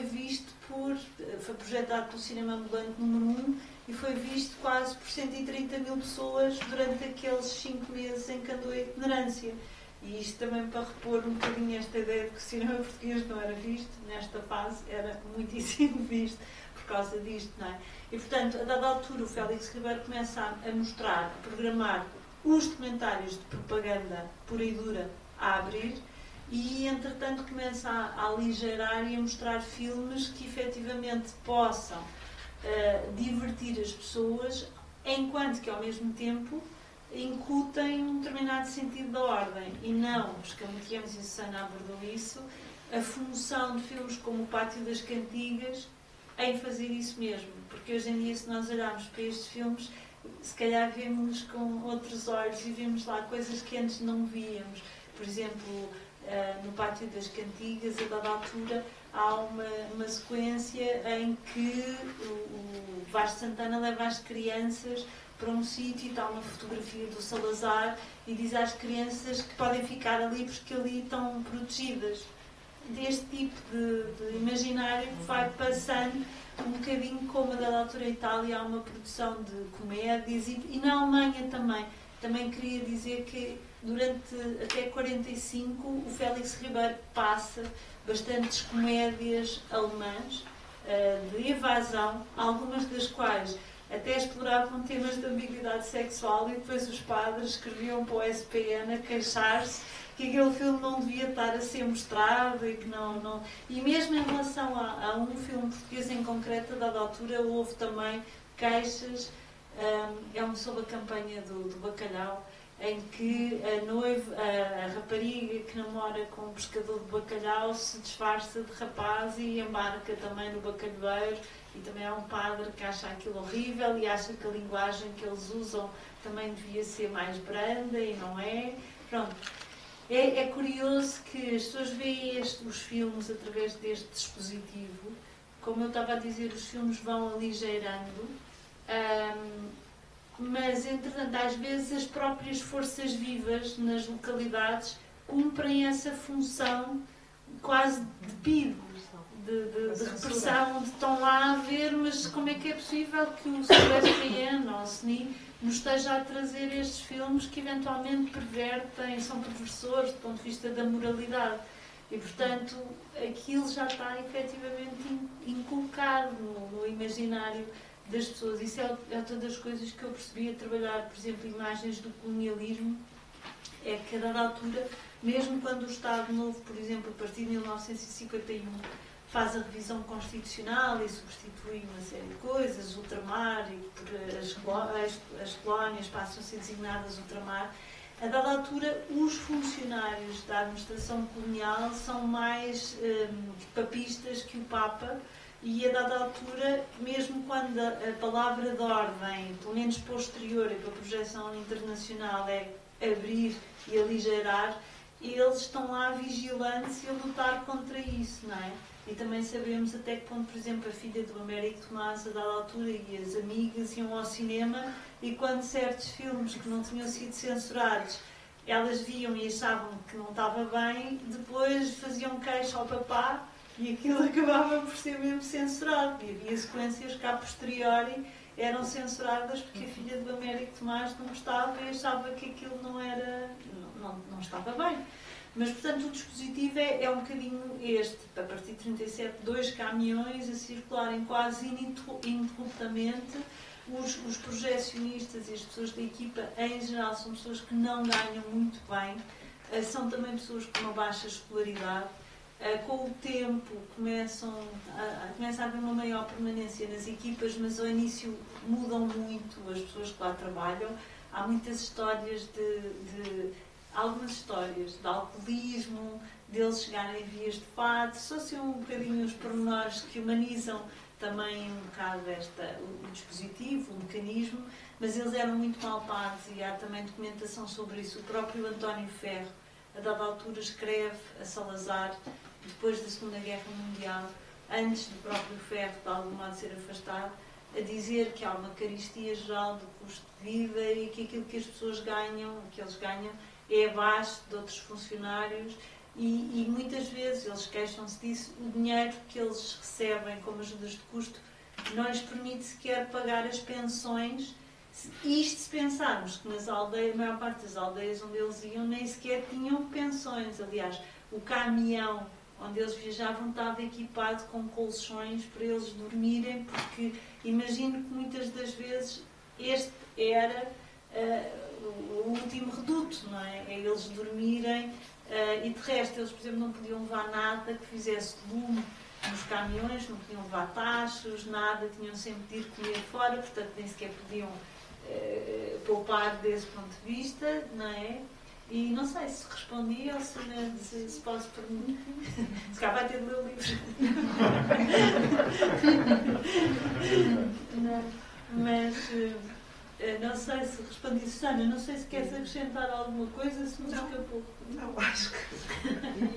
projetado pelo Cinema Ambulante número 1 e foi visto quase por 130 mil pessoas durante aqueles 5 meses em que andou a itinerância. E isto também para repor um bocadinho esta ideia de que o cinema português não era visto, nesta fase era muitíssimo visto por causa disto, não é? E, portanto, a dada altura, o Félix Ribeiro começa a mostrar, a programar os documentários de propaganda pura e dura a abrir e, entretanto, começa a aligeirar e a mostrar filmes que efetivamente possam divertir as pessoas, enquanto que, ao mesmo tempo, incutem um determinado sentido da ordem. E não, os Camutianos e a Susana abordou isso, a função de filmes como o Pátio das Cantigas em fazer isso mesmo. Porque hoje em dia, se nós olharmos para estes filmes, se calhar vemos com outros olhos e vemos lá coisas que antes não víamos. Por exemplo, no Pátio das Cantigas, a dada altura, há uma sequência em que o Vasco Santana leva as crianças para um sítio e está uma fotografia do Salazar e diz às crianças que podem ficar ali porque ali estão protegidas. Deste tipo de imaginário que vai passando um bocadinho como a dada altura em Itália há uma produção de comédias e na Alemanha também. Também queria dizer que durante até 45 o Félix Ribeiro passa bastantes comédias alemãs de evasão, algumas das quais até exploravam temas de ambiguidade sexual e depois os padres escreviam para o SPN a queixar-se que aquele filme não devia estar a ser mostrado e que não... E mesmo em relação a um filme português em concreto, a dada altura, houve também queixas, sobre a campanha do bacalhau, em que a rapariga que namora com um pescador de bacalhau se disfarça de rapaz e embarca também no bacalhoeiro. E também há um padre que acha aquilo horrível e acha que a linguagem que eles usam também devia ser mais branda e não é. Pronto. É curioso que as pessoas veem os filmes através deste dispositivo. Como eu estava a dizer, os filmes vão aligeirando. Mas, entretanto, às vezes as próprias forças vivas nas localidades cumprem essa função quase de PID, de repressão, de estão lá a ver, mas como é que é possível que o CBSPN ou o SNI nos esteja a trazer estes filmes que eventualmente pervertem, são perversores do ponto de vista da moralidade. E, portanto, aquilo já está efetivamente inculcado no imaginário das pessoas. Isso é outra das coisas que eu percebi a trabalhar, por exemplo, imagens do colonialismo, é que a dada altura, mesmo quando o Estado Novo, por exemplo, a partir de 1951, faz a revisão constitucional e substitui uma série de coisas, ultramar, e as colónias passam a ser designadas ultramar, a dada altura, os funcionários da administração colonial são mais papistas que o Papa, e a dada altura, mesmo quando a palavra de ordem, pelo menos posterior e para a projeção internacional, é abrir e aligeirar, eles estão lá vigilantes e a lutar contra isso, não é? E também sabemos até que ponto, por exemplo, a filha do Américo Tomás, a dada altura, e as amigas iam ao cinema, e quando certos filmes que não tinham sido censurados, elas viam e achavam que não estava bem, depois faziam queixa ao papá, e aquilo acabava por ser mesmo censurado. E havia sequências que, a posteriori, eram censuradas porque a filha do Américo Tomás não gostava e achava que aquilo não estava bem. Mas, portanto, o dispositivo é um bocadinho este. A partir de 37, 2 caminhões a circularem quase ininterruptamente. Os projecionistas e as pessoas da equipa, em geral, são pessoas que não ganham muito bem. São também pessoas com uma baixa escolaridade. Com o tempo começa a haver uma maior permanência nas equipas, mas ao início mudam muito as pessoas que lá trabalham. Há muitas histórias algumas histórias de alcoolismo, deles chegarem em vias de fato, só assim um bocadinho os pormenores que humanizam também um bocado o dispositivo, o mecanismo, mas eles eram muito mal pagos e há também documentação sobre isso. O próprio António Ferro, a dada altura, escreve a Salazar, depois da Segunda Guerra Mundial, antes do próprio Ferro de algum modo ser afastado, a dizer que há uma carestia geral do custo de vida e que aquilo que as pessoas ganham, que eles ganham, é abaixo de outros funcionários e muitas vezes eles queixam-se disso, o dinheiro que eles recebem como ajudas de custo não lhes permite sequer pagar as pensões. Isto se pensarmos que nas aldeias, a maior parte das aldeias onde eles iam nem sequer tinham pensões. Aliás, o caminhão onde eles viajavam estava equipado com colchões para eles dormirem, porque imagino que muitas das vezes este era o último reduto, não é? É eles dormirem e de resto eles, por exemplo, não podiam levar nada que fizesse lume nos caminhões, não podiam levar tachos, nada, tinham sempre de ir comer fora, portanto nem sequer podiam poupar desse ponto de vista, não é? E não sei se respondi ou se posso perguntar. Se cá vai ter de ler o livro. Não, mas não sei se respondi. Susana, não sei se queres acrescentar alguma coisa, se nos escapou. Não, acho que...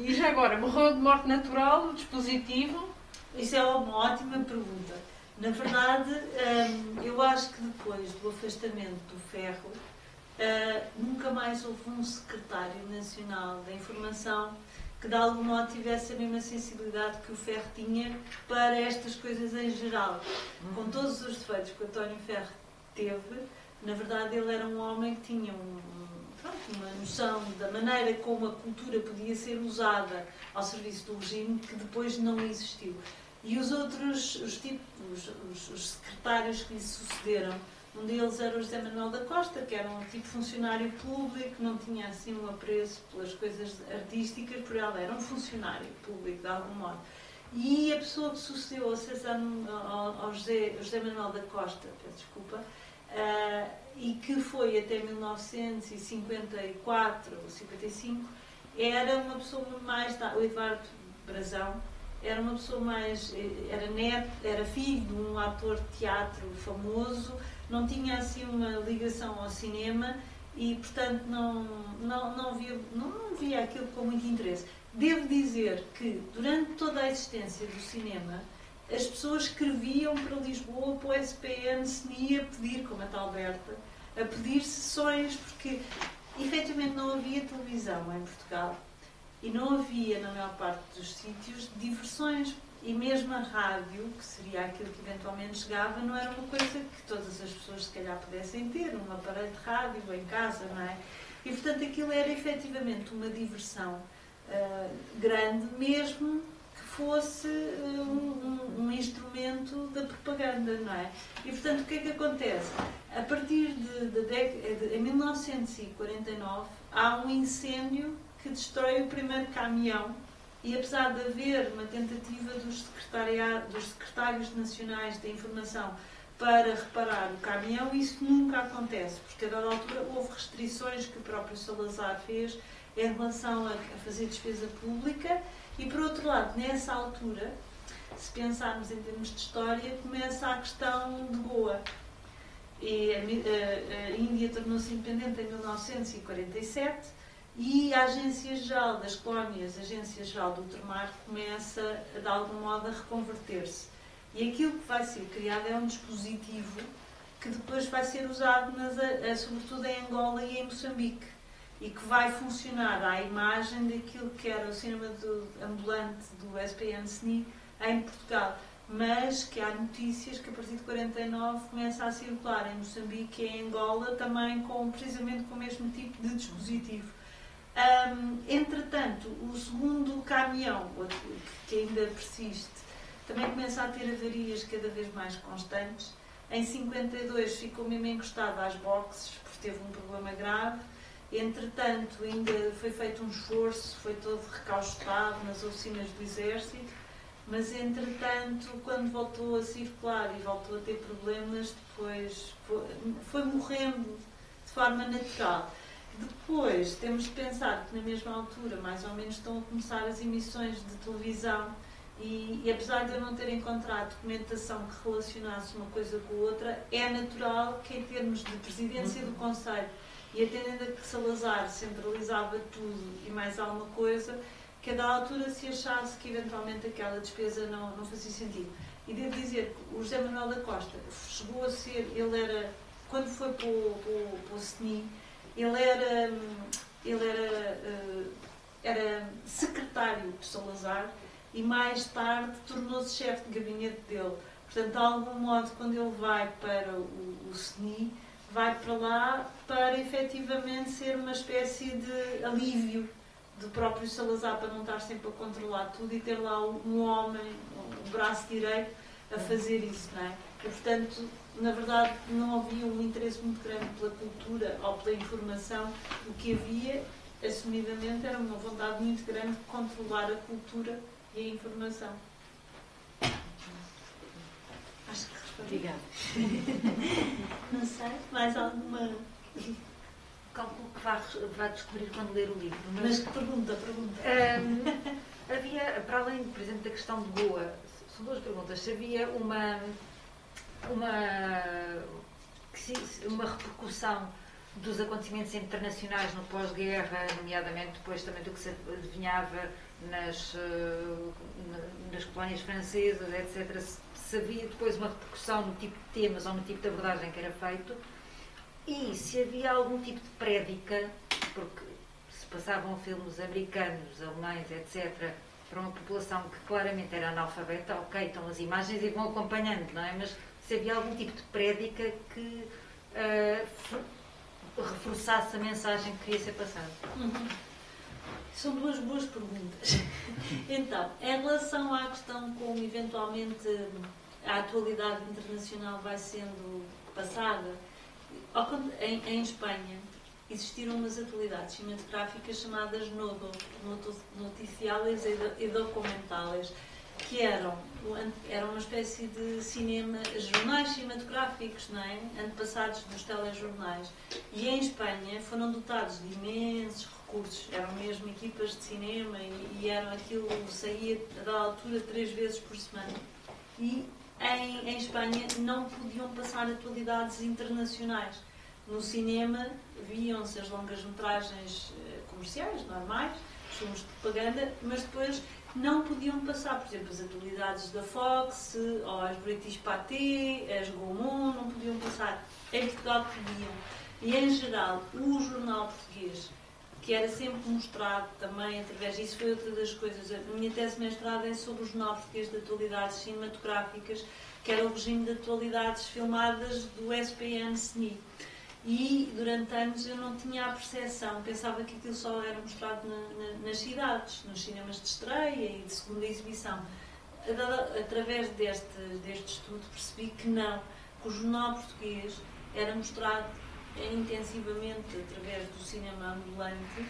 E já agora, morreu de morte natural o dispositivo? Isso é uma ótima pergunta. Na verdade, eu acho que depois do afastamento do Ferro, nunca mais houve um secretário nacional da informação que de algum modo tivesse a mesma sensibilidade que o Ferro tinha para estas coisas em geral. Com todos os defeitos que o António Ferro teve, na verdade ele era um homem que tinha uma noção da maneira como a cultura podia ser usada ao serviço do regime que depois não existiu. E os outros, os secretários que lhe sucederam, um deles era o José Manuel da Costa, que era um tipo de funcionário público, não tinha assim um apreço pelas coisas artísticas, por ela era um funcionário público, de algum modo. E a pessoa que sucedeu ao José Manuel da Costa, peço desculpa, e que foi até 1954 ou 55, era uma pessoa mais... O Eduardo Brazão era uma pessoa mais... Era filho de um ator de teatro famoso, não tinha assim uma ligação ao cinema e, portanto, não via aquilo com muito interesse. Devo dizer que, durante toda a existência do cinema, as pessoas escreviam para Lisboa, para o SPN, SNI, a pedir, como a tal Berta, a pedir sessões, porque, efetivamente, não havia televisão em Portugal. e não havia, na maior parte dos sítios, diversões. E mesmo a rádio, que seria aquilo que eventualmente chegava, não era uma coisa que todas as pessoas se calhar pudessem ter, um aparelho de rádio em casa, não é? E portanto aquilo era efetivamente uma diversão grande, mesmo que fosse um instrumento da propaganda, não é? E portanto o que é que acontece? A partir em 1949 há um incêndio que destrói o primeiro caminhão. E apesar de haver uma tentativa dos secretários nacionais da informação para reparar o caminhão, isso nunca acontece, porque a dada altura houve restrições que o próprio Salazar fez em relação a fazer despesa pública e, por outro lado, nessa altura, se pensarmos em termos de história, começa a questão de Goa. E a Índia tornou-se independente em 1947, e a Agência-Geral das Colónias, a Agência-Geral do Ultramar, começa, de algum modo, a reconverter-se. E aquilo que vai ser criado é um dispositivo que depois vai ser usado, sobretudo em Angola e em Moçambique, e que vai funcionar à imagem daquilo que era o cinema ambulante do SPN-SNI em Portugal. Mas que há notícias que a partir de 49 começa a circular em Moçambique e em Angola também precisamente com o mesmo tipo de dispositivo. Entretanto, o segundo caminhão, que ainda persiste, também começa a ter avarias cada vez mais constantes. Em 52 ficou mesmo encostado às boxes, porque teve um problema grave. Entretanto, ainda foi feito um esforço, foi todo recaustado nas oficinas do Exército, mas entretanto, quando voltou a circular e voltou a ter problemas, depois foi morrendo de forma natural. Depois, temos de pensar que na mesma altura, mais ou menos, estão a começar as emissões de televisão e apesar de eu não ter encontrado documentação que relacionasse uma coisa com a outra, é natural que em termos de presidência do Conselho e atendendo a que Salazar centralizava tudo e mais alguma coisa, que a da altura se achasse que eventualmente aquela despesa não fazia sentido. E devo dizer que o José Manuel da Costa chegou a ser, ele era, quando foi para o SNI, ele era secretário de Salazar e mais tarde tornou-se chefe de gabinete dele. Portanto, de algum modo, quando ele vai para o SNI, vai para lá para efetivamente ser uma espécie de alívio do próprio Salazar, para não estar sempre a controlar tudo e ter lá um homem, um braço direito, a fazer isso, não é? E, portanto, na verdade, não havia um interesse muito grande pela cultura ou pela informação. O que havia, assumidamente, era uma vontade muito grande de controlar a cultura e a informação. Acho que respondi. Obrigada. Não sei, mais alguma... Calculo que vai descobrir quando ler o livro. Mas pergunta. Havia, para além, por exemplo, da questão de Goa, são duas perguntas. Se havia uma repercussão dos acontecimentos internacionais no pós-guerra, nomeadamente depois também do que se adivinhava nas colónias francesas, etc. Se havia depois uma repercussão no tipo de temas ou no tipo de abordagem que era feito, e se havia algum tipo de prédica, porque se passavam filmes americanos, alemães, etc., para uma população que claramente era analfabeta, ok, estão as imagens e vão acompanhando, não é? Mas se havia algum tipo de prédica que reforçasse a mensagem que queria ser passada. São duas boas perguntas. Então, em relação à questão como eventualmente a atualidade internacional vai sendo passada, em Espanha existiram umas atualidades cinematográficas chamadas noticiales e documentales, que eram uma espécie de jornais cinematográficos, não é? Antepassados dos telejornais. E em Espanha foram dotados de imensos recursos, eram mesmo equipas de cinema e aquilo saía da altura 3 vezes por semana. E em Espanha não podiam passar atualidades internacionais. No cinema viam-se as longas-metragens comerciais, normais, os filmes de propaganda, mas depois não podiam passar, por exemplo, as atualidades da Fox, ou as British Pathé, as Gaumont, não podiam passar. Em Portugal podiam. E, em geral, o jornal português, que era sempre mostrado também através disso. Foi outra das coisas. A minha tese de mestrado é sobre o Jornal Português de Atualidades Cinematográficas, que era o regime de atualidades filmadas do SPN-SNI. E durante anos eu não tinha a percepção, pensava que aquilo só era mostrado nas cidades, nos cinemas de estreia e de segunda exibição. Através deste estudo percebi que não, que o Jornal Português era mostrado intensivamente através do cinema ambulante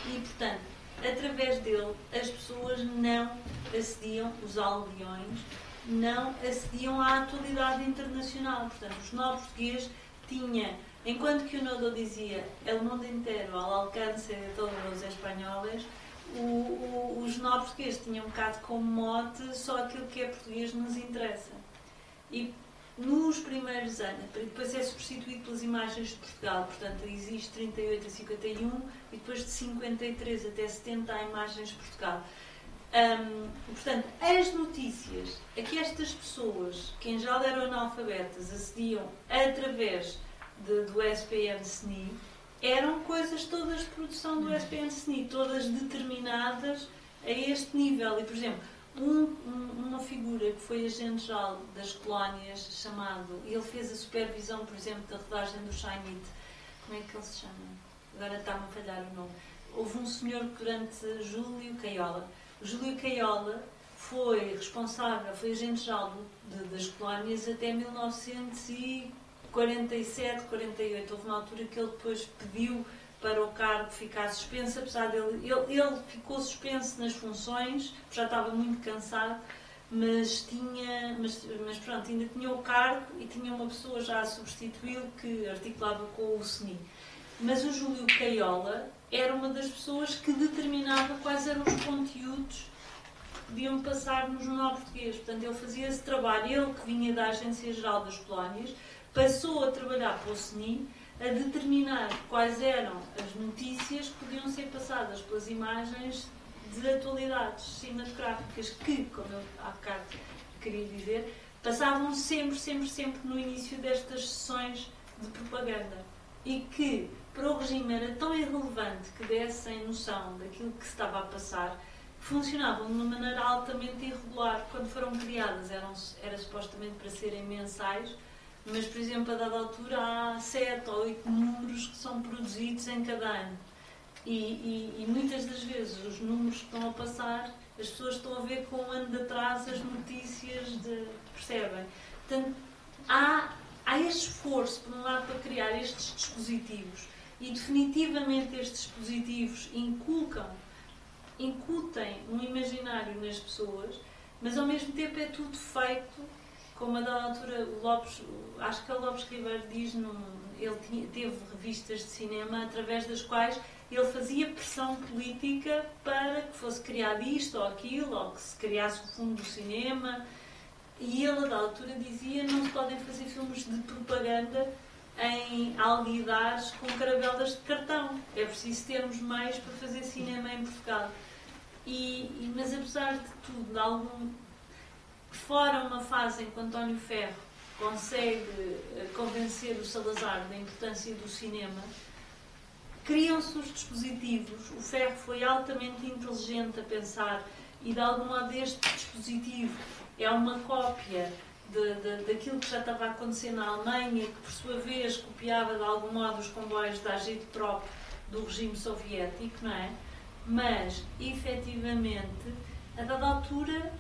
e, portanto, através dele as pessoas não acediam, os aldeões, não acediam à atualidade internacional. Portanto, o Jornal Português tinha, enquanto que o Nodo dizia el mundo inteiro ao alcance de todos os espanhóis, o Jornal Português tinha um bocado como mote só aquilo que é português nos interessa. E nos primeiros anos, depois é substituído pelas imagens de Portugal, portanto existe 38 a 51 e depois de 53 até 70 há imagens de Portugal. Portanto, as notícias a que estas pessoas, que em geral eram analfabetas, acediam através do SPN-SNI, eram coisas todas de produção do SPN-SNI, todas determinadas a este nível. E, por exemplo, uma figura que foi agente-geral das colónias, chamado, ele fez a supervisão, por exemplo, da rodagem do Shine It. Como é que ele se chama? Agora está-me a falhar o nome. Houve um senhor durante Júlio Caiola. O Júlio Caiola foi responsável, foi agente-geral das colónias até 1947, 48. Houve uma altura que ele depois pediu para o cargo ficar suspenso, apesar dele, ele ficou suspenso nas funções, já estava muito cansado, mas pronto, ainda tinha o cargo e tinha uma pessoa já a substituí-lo que articulava com o SNI. Mas o Júlio Caiola era uma das pessoas que determinava quais eram os conteúdos que podiam passar no Jornal Português. Portanto, ele fazia esse trabalho, ele que vinha da Agência Geral das Colónias, passou a trabalhar para o SNI, a determinar quais eram as notícias que podiam ser passadas pelas imagens de atualidades cinematográficas que, como eu há bocado queria dizer, passavam sempre no início destas sessões de propaganda e que para o regime era tão irrelevante que dessem noção daquilo que se estava a passar, funcionavam de uma maneira altamente irregular. Quando foram criadas era supostamente para serem mensais, mas, por exemplo, a dada altura há 7 ou 8 números que são produzidos em cada ano. E muitas das vezes os números que estão a passar, as pessoas estão a ver com um ano de atraso as notícias, percebem? Portanto, há este esforço, por um lado, para criar estes dispositivos e definitivamente estes dispositivos incutem um imaginário nas pessoas, mas ao mesmo tempo é tudo feito. Como a dada altura, acho que o Lopes Ribeiro diz, ele teve revistas de cinema através das quais ele fazia pressão política para que fosse criado isto ou aquilo, ou que se criasse o fundo do cinema. E ele, a dada altura, dizia que não se podem fazer filmes de propaganda em alguidares com caravelas de cartão. É preciso termos meios para fazer cinema em Portugal. Mas, apesar de tudo, de algum... Fora uma fase em que António Ferro consegue convencer o Salazar da importância do cinema, criam-se os dispositivos. O Ferro foi altamente inteligente a pensar e, de algum modo, este dispositivo é uma cópia daquilo que já estava a acontecer na Alemanha, que, por sua vez, copiava, de algum modo, os comboios da Agitprop do regime soviético, não é? Mas, efetivamente, a dada altura...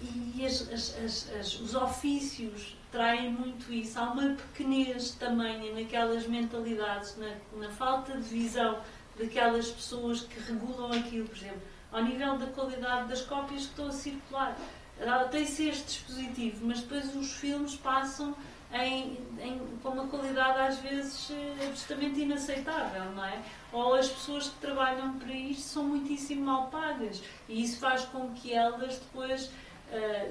E os ofícios traem muito isso. Há uma pequenez tamanha naquelas mentalidades, na falta de visão daquelas pessoas que regulam aquilo, por exemplo, ao nível da qualidade das cópias que estão a circular. Tem-se este dispositivo, mas depois os filmes passam com uma qualidade às vezes absolutamente inaceitável, não é? Ou as pessoas que trabalham para isto são muitíssimo mal pagas e isso faz com que elas depois...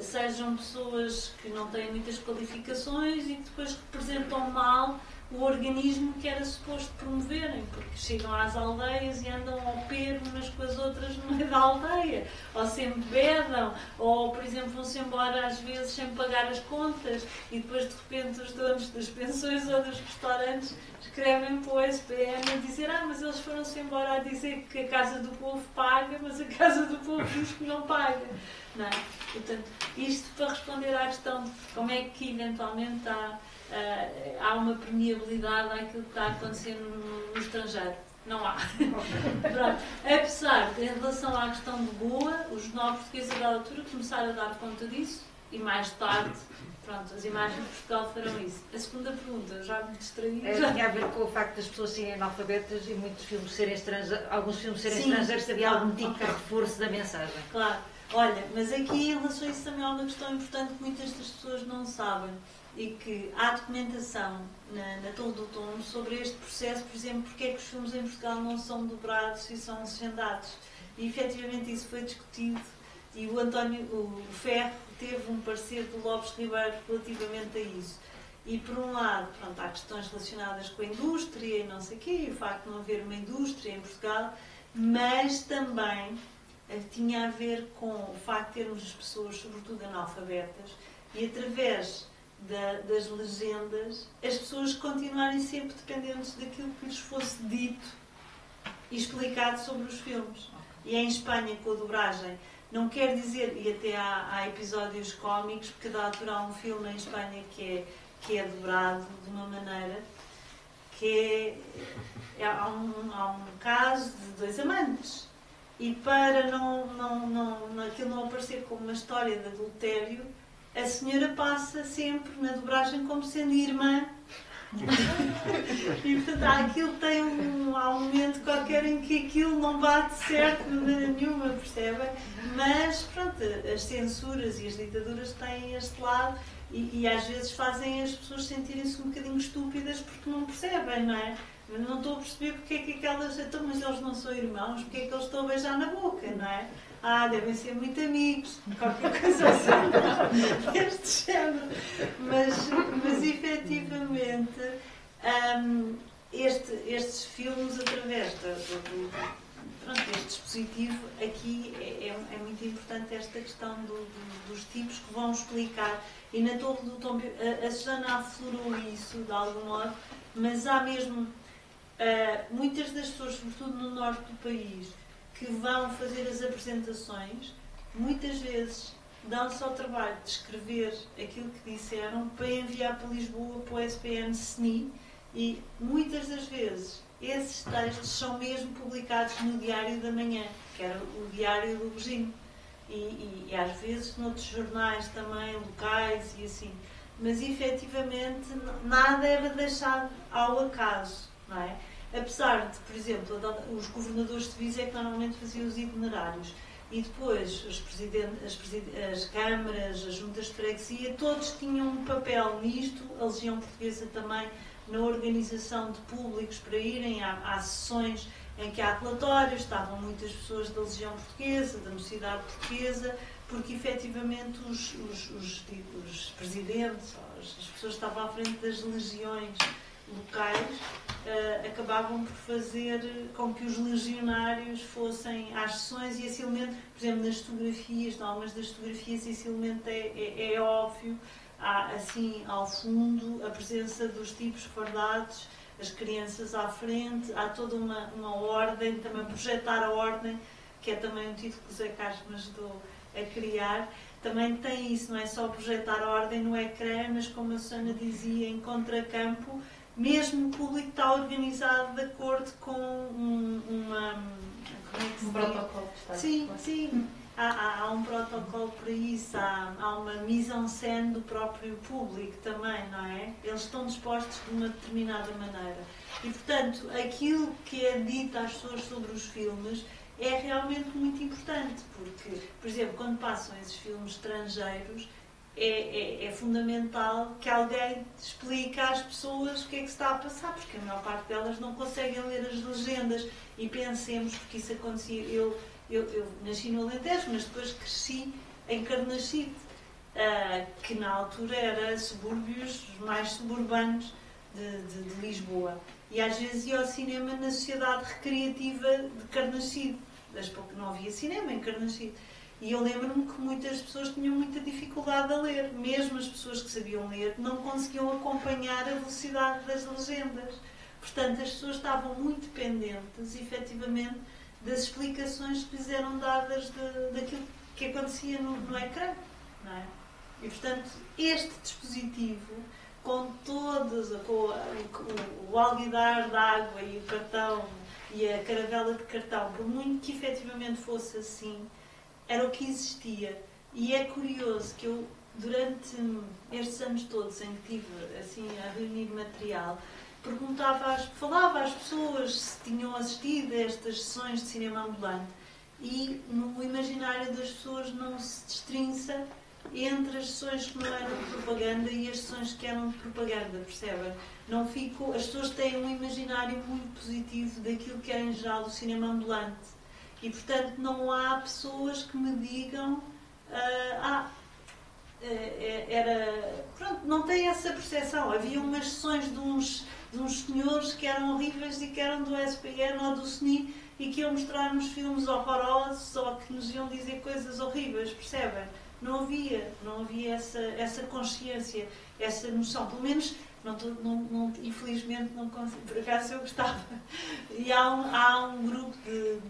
sejam pessoas que não têm muitas qualificações e que depois representam mal o organismo que era suposto promoverem, porque chegam às aldeias e andam ao perno umas com as outras no meio da aldeia, ou se embebedam, ou, por exemplo, vão-se embora às vezes sem pagar as contas, e depois de repente os donos das pensões ou dos restaurantes escrevem para o SPN a dizer: mas eles foram-se embora a dizer que a Casa do Povo paga, mas a Casa do Povo diz que não paga. Não é? Portanto, isto para responder à questão de como é que eventualmente há uma permeabilidade àquilo que está acontecendo no estrangeiro. Não há. Pronto. Apesar de, em relação à questão de Goa, os jornal português da altura começaram a dar conta disso e mais tarde, pronto, as imagens de Portugal farão isso. A segunda pergunta, eu já me distraí. Tinha a ver com o facto das pessoas serem analfabetas e muitos filmes serem estrangeiros, alguns filmes serem estrangeiros, havia algum tipo de reforço da mensagem. Claro. Olha, mas aqui em relação a isso também há uma questão importante que muitas das pessoas não sabem, e que há documentação na Torre do Tombo sobre este processo, por exemplo, porque é que os filmes em Portugal não são dobrados e são legendados. E efetivamente isso foi discutido, e o Ferro teve um parecer do Lopes Ribeiro relativamente a isso. E por um lado, pronto, há questões relacionadas com a indústria e não sei o quê, e o facto de não haver uma indústria em Portugal, mas também tinha a ver com o facto de termos as pessoas, sobretudo analfabetas, e através das legendas, as pessoas continuarem sempre dependentes daquilo que lhes fosse dito e explicado sobre os filmes. E em Espanha, com a dobragem, não quer dizer, e até há episódios cómicos, porque da altura há um filme em Espanha que é dobrado de uma maneira que há um caso de dois amantes. E para aquilo não aparecer como uma história de adultério, a senhora passa sempre na dobragem como sendo irmã. E portanto aquilo tem há um momento qualquer em que aquilo não bate certo de maneira nenhuma, percebem? Mas pronto, as censuras e as ditaduras têm este lado e às vezes fazem as pessoas sentirem-se um bocadinho estúpidas porque não percebem, não é? Não estou a perceber porque é que aquelas... Então, mas eles não são irmãos, porque é que eles estão a beijar na boca, não é? Devem ser muito amigos, qualquer coisa assim, deste género. Mas efetivamente, estes filmes, através deste dispositivo, aqui é muito importante esta questão dos tipos que vão explicar. E na Torre do Tombo, a Susana aflorou isso, de algum modo, mas há mesmo muitas das pessoas, sobretudo no norte do país, que vão fazer as apresentações, muitas vezes dão-se ao trabalho de escrever aquilo que disseram para enviar para Lisboa, para o SPN SNI, e muitas das vezes esses textos são mesmo publicados no Diário da Manhã, que era o Diário do Beijinho, e às vezes noutros jornais também, locais e assim. Mas efetivamente nada era deixado ao acaso, não é? Apesar de, por exemplo, os governadores de divisa é que normalmente faziam os itinerários, e depois as câmaras, as juntas de freguesia, todos tinham um papel nisto, a Legião Portuguesa também, na organização de públicos para irem a sessões em que há relatórios, estavam muitas pessoas da Legião Portuguesa, da Mocidade Portuguesa, porque efetivamente os presidentes, as pessoas que estavam à frente das legiões locais, acabavam por fazer com que os legionários fossem às sessões, e esse elemento, por exemplo, nas fotografias, em algumas das fotografias, esse elemento é óbvio. Há assim ao fundo a presença dos tipos fardados, as crianças à frente, há toda uma ordem, também projetar a ordem, que é também um título que o Zé Carlos me ajudou a criar. Também tem isso, não é só projetar a ordem no ecrã, mas como a Susana dizia, em contracampo, mesmo o público está organizado de acordo com como é que se diz? Protocolo de Estado. Sim, sim. Há um protocolo para isso, há uma mise-en-scène do próprio público também, não é? Eles estão dispostos de uma determinada maneira. E, portanto, aquilo que é dito às pessoas sobre os filmes é realmente muito importante, porque, por exemplo, quando passam esses filmes estrangeiros, é fundamental que alguém explique às pessoas o que é que se está a passar, porque a maior parte delas não conseguem ler as legendas. E pensemos, porque isso acontecia... Eu nasci no Alentejo, mas depois cresci em Carnaxide, que na altura era subúrbios mais suburbanos de Lisboa. E às vezes ia ao cinema na Sociedade Recreativa de Carnaxide. Não havia cinema em Carnaxide. E eu lembro-me que muitas pessoas tinham muita dificuldade a ler. Mesmo as pessoas que sabiam ler não conseguiam acompanhar a velocidade das legendas. Portanto, as pessoas estavam muito dependentes, efetivamente, das explicações que lhes eram dadas daquilo que acontecia no ecrã. Não é? E, portanto, este dispositivo, com o alguidar de água e o cartão e a caravela de cartão, por muito que efetivamente fosse assim, era o que existia. E é curioso que eu, durante estes anos todos em que estive assim, a reunir material, falava às pessoas se tinham assistido a estas sessões de cinema ambulante, e no imaginário das pessoas não se destrinça entre as sessões que não eram de propaganda e as sessões que eram de propaganda, percebem? As pessoas têm um imaginário muito positivo daquilo que é em geral o cinema ambulante. E, portanto, não há pessoas que me digam pronto, não tem essa percepção. Havia umas sessões de uns senhores que eram horríveis e que eram do SPN ou do SNI e que iam mostrar-nos filmes horrorosos ou que nos iam dizer coisas horríveis, percebem? Não havia essa consciência, essa noção. Pelo menos, infelizmente, não consigo. Por acaso eu gostava. E há um grupo de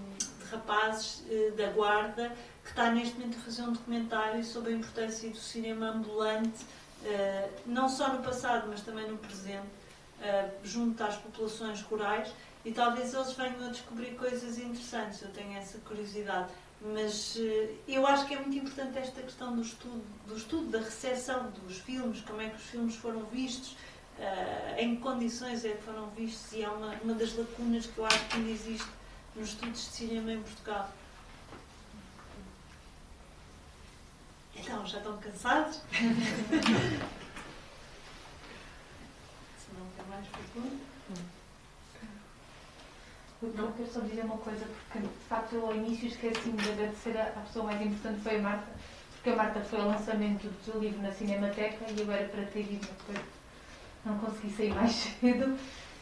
rapazes da Guarda que está neste momento a fazer um documentário sobre a importância do cinema ambulante, não só no passado, mas também no presente, junto às populações rurais, e talvez eles venham a descobrir coisas interessantes. Eu tenho essa curiosidade. Mas eu acho que é muito importante esta questão do estudo, da recepção dos filmes, como é que os filmes foram vistos, em que condições é que foram vistos, e é uma das lacunas que eu acho que ainda existe nos estudos de cinema em Portugal. Então, já estão cansados? Se não tem mais perguntas? Eu quero só dizer uma coisa, porque de facto eu ao início esqueci-me de agradecer à pessoa mais importante, foi a Marta, porque a Marta foi ao lançamento do seu livro na Cinemateca e eu era para ter ido, mas depois não consegui sair mais cedo,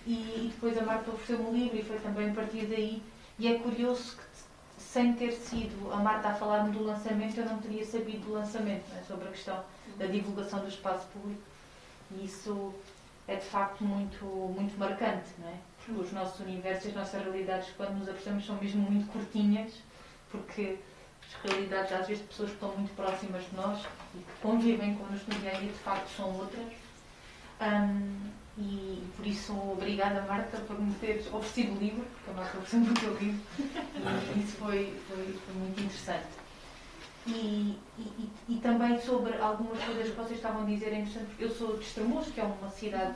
e depois a Marta ofereceu-me o livro e foi também a partir daí. E é curioso que, sem ter sido a Marta a falar-me do lançamento, eu não teria sabido do lançamento, não é? Sobre a questão da divulgação do espaço público. E isso é de facto muito, muito marcante, não é? Porque os nossos universos, as nossas realidades, quando nos apercebemos, são mesmo muito curtinhas, porque as realidades, às vezes, de pessoas que estão muito próximas de nós e que convivem connosco no dia a dia, de facto, são outras. E por isso, obrigada, Marta, por me teres oferecido o livro, porque a Marta ofereceu-me o teu livro, e isso foi muito interessante. E também sobre algumas coisas que vocês estavam a dizer, é interessante, porque eu sou de Estremoz, que é uma cidade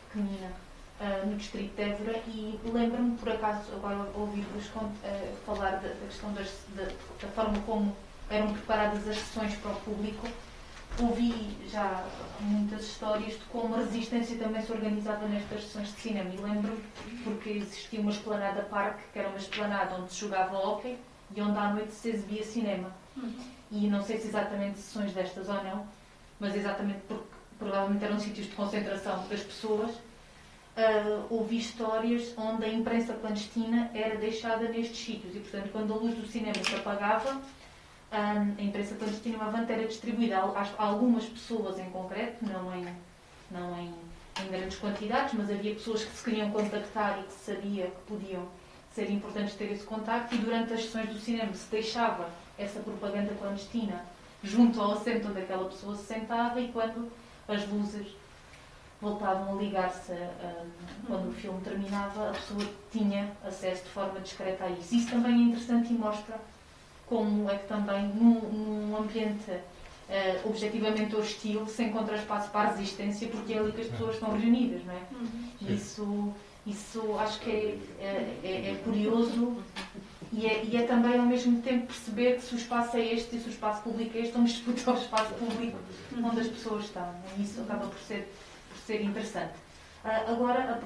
pequenina no distrito de Évora, e lembro-me, por acaso, agora ouvir-vos falar da questão da forma como eram preparadas as sessões para o público. Ouvi já muitas histórias de como a resistência também se organizava nestas sessões de cinema. E lembro-me porque existia uma esplanada parque, que era uma esplanada onde se jogava hóquei e onde à noite se exibia cinema. E não sei se exatamente sessões destas ou não, mas exatamente porque provavelmente eram sítios de concentração das pessoas, ouvi histórias onde a imprensa clandestina era deixada nestes sítios. E, portanto, quando a luz do cinema se apagava, a imprensa clandestina era distribuída a algumas pessoas em concreto, não em grandes quantidades, mas havia pessoas que se queriam contactar e que se sabia que podiam ser importantes ter esse contacto, e durante as sessões do cinema se deixava essa propaganda clandestina junto ao assento onde aquela pessoa se sentava, e quando as luzes voltavam a ligar-se, quando o filme terminava, a pessoa tinha acesso de forma discreta a isso. Isso também é interessante e mostra como é que também num ambiente objetivamente hostil se encontra espaço para a resistência, porque é ali que as pessoas estão reunidas, não é? E isso acho que é curioso, e é também ao mesmo tempo perceber que se o espaço é este e se o espaço público é este, vamos disputar o espaço público onde as pessoas estão. E isso acaba por ser interessante. Agora,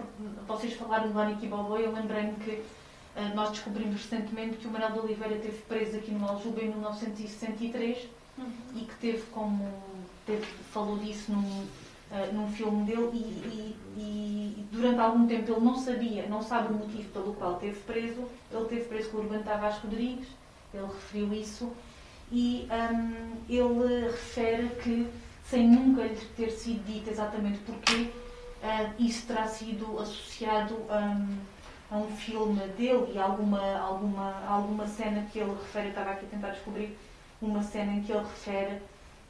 vocês falaram do Aniki Balboa, eu lembrei-me que nós descobrimos recentemente que o Manuel de Oliveira esteve preso aqui no Aljuba em 1963 e que falou disso num filme dele e durante algum tempo ele não sabe o motivo pelo qual esteve preso. Ele esteve preso com o Urbano Tavares Rodrigues, ele referiu isso, e ele refere que, sem nunca lhe ter sido dito exatamente porquê, isso terá sido associado a um filme dele e alguma cena que ele refere. Eu estava aqui a tentar descobrir uma cena em que ele refere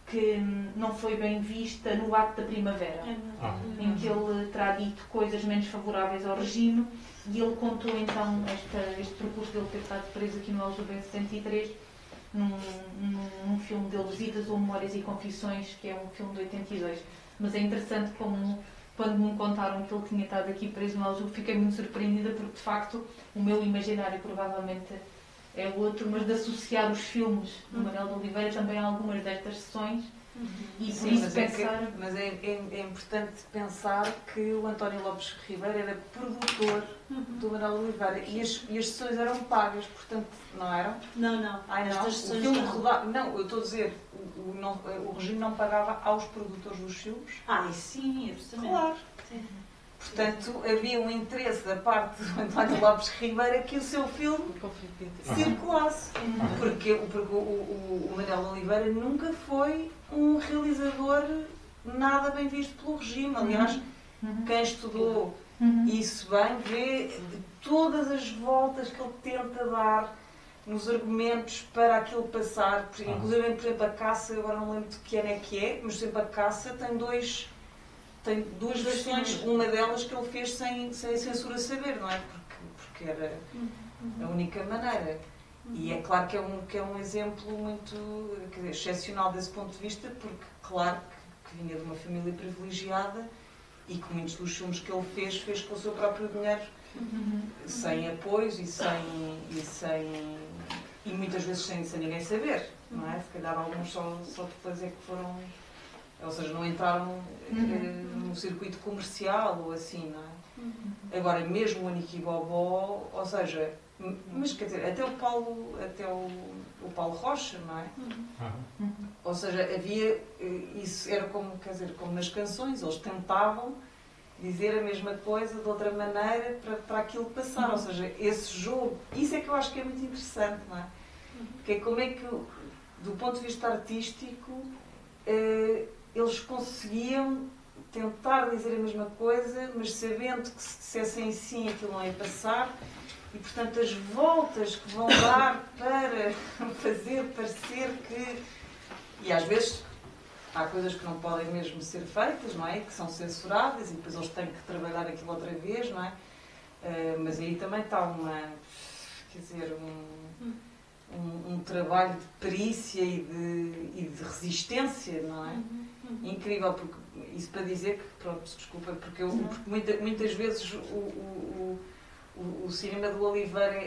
que não foi bem vista no ato da primavera, em que ele terá dito coisas menos favoráveis ao regime, e ele contou então este percurso dele ter estado preso aqui no Aljube em 73 num filme dele, Visitas ou Memórias e Confissões, que é um filme de 82. Mas é interessante como, quando me contaram que ele tinha estado aqui preso no Aljube, fiquei muito surpreendida, porque de facto o meu imaginário provavelmente é outro, mas de associar os filmes do Manuel de Oliveira também a algumas destas sessões. E por Sim, isso mas pensar... mas é importante pensar que o António Lopes Ribeiro era produtor do Manuel de Oliveira e as sessões eram pagas, portanto, não eram? Não. Ai, não. Estas O sessões filme não. rodava... Não, eu estou a dizer, o regime não pagava aos produtores dos filmes. E sim, absolutamente. Claro. Sim. Portanto, havia um interesse da parte do António Lopes Ribeiro que o seu filme circulasse. Porque o Manuel de Oliveira nunca foi um realizador nada bem visto pelo regime. Aliás, quem estudou isso bem vê todas as voltas que ele tenta dar nos argumentos para aquilo passar. Inclusive, por exemplo, a Caça, agora não lembro de que ano é que é, mas, por exemplo, a Caça tem duas versões, uma delas que ele fez sem censura saber, não é? Porque era a única maneira. E é claro que é um exemplo muito, quer dizer, excepcional desse ponto de vista, porque, claro, que vinha de uma família privilegiada e que muitos dos filmes que ele fez com o seu próprio dinheiro, sem apoios e muitas vezes sem ninguém saber, não é? Se calhar alguns só depois é que foram... Ou seja, não entraram no circuito comercial ou assim, não é? Agora, mesmo o Aniki Bobó, ou seja, mas quer dizer, até o Paulo Rocha, não é? Ou seja, havia, isso era como, quer dizer, como nas canções, eles tentavam dizer a mesma coisa de outra maneira para aquilo passar, ou seja, esse jogo, isso é que eu acho que é muito interessante, não é? Porque é como é que, do ponto de vista artístico, eles conseguiam tentar dizer a mesma coisa, mas sabendo que se dissessem sim aquilo não ia passar, e portanto as voltas que vão dar para fazer parecer que... E às vezes há coisas que não podem mesmo ser feitas, não é? Que são censuradas e depois eles têm que trabalhar aquilo outra vez, não é? Mas aí também está um trabalho de perícia e de resistência, não é? Incrível, porque isso para dizer que, pronto, desculpa, porque muitas vezes o cinema do Oliveira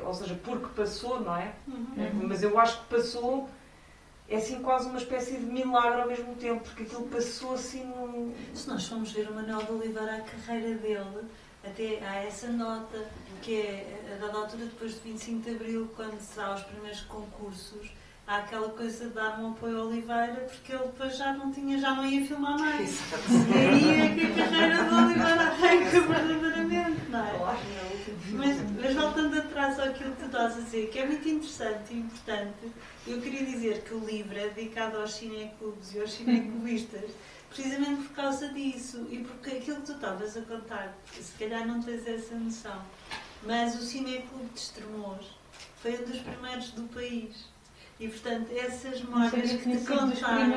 ou seja, porque passou, não é? Mas eu acho que passou, é assim quase uma espécie de milagre ao mesmo tempo, porque aquilo passou assim num... Se nós formos ver o Manuel de Oliveira, a carreira dele, até há essa nota, que é, a dada altura, depois de 25 de Abril, quando se dá os primeiros concursos, há aquela coisa de dar um apoio ao Oliveira, porque ele depois já não ia filmar mais. E aí é que a carreira do Oliveira arranca verdadeiramente, não é? Mas voltando atrás àquilo que tu estás a dizer, que é muito interessante e importante, eu queria dizer que o livro é dedicado aos cineclubes e aos cineclubistas, precisamente por causa disso, e porque aquilo que tu estavas a contar, se calhar não tens essa noção, mas o Cineclube de Estremoz foi um dos primeiros do país. E, portanto, essas memórias que te contaram,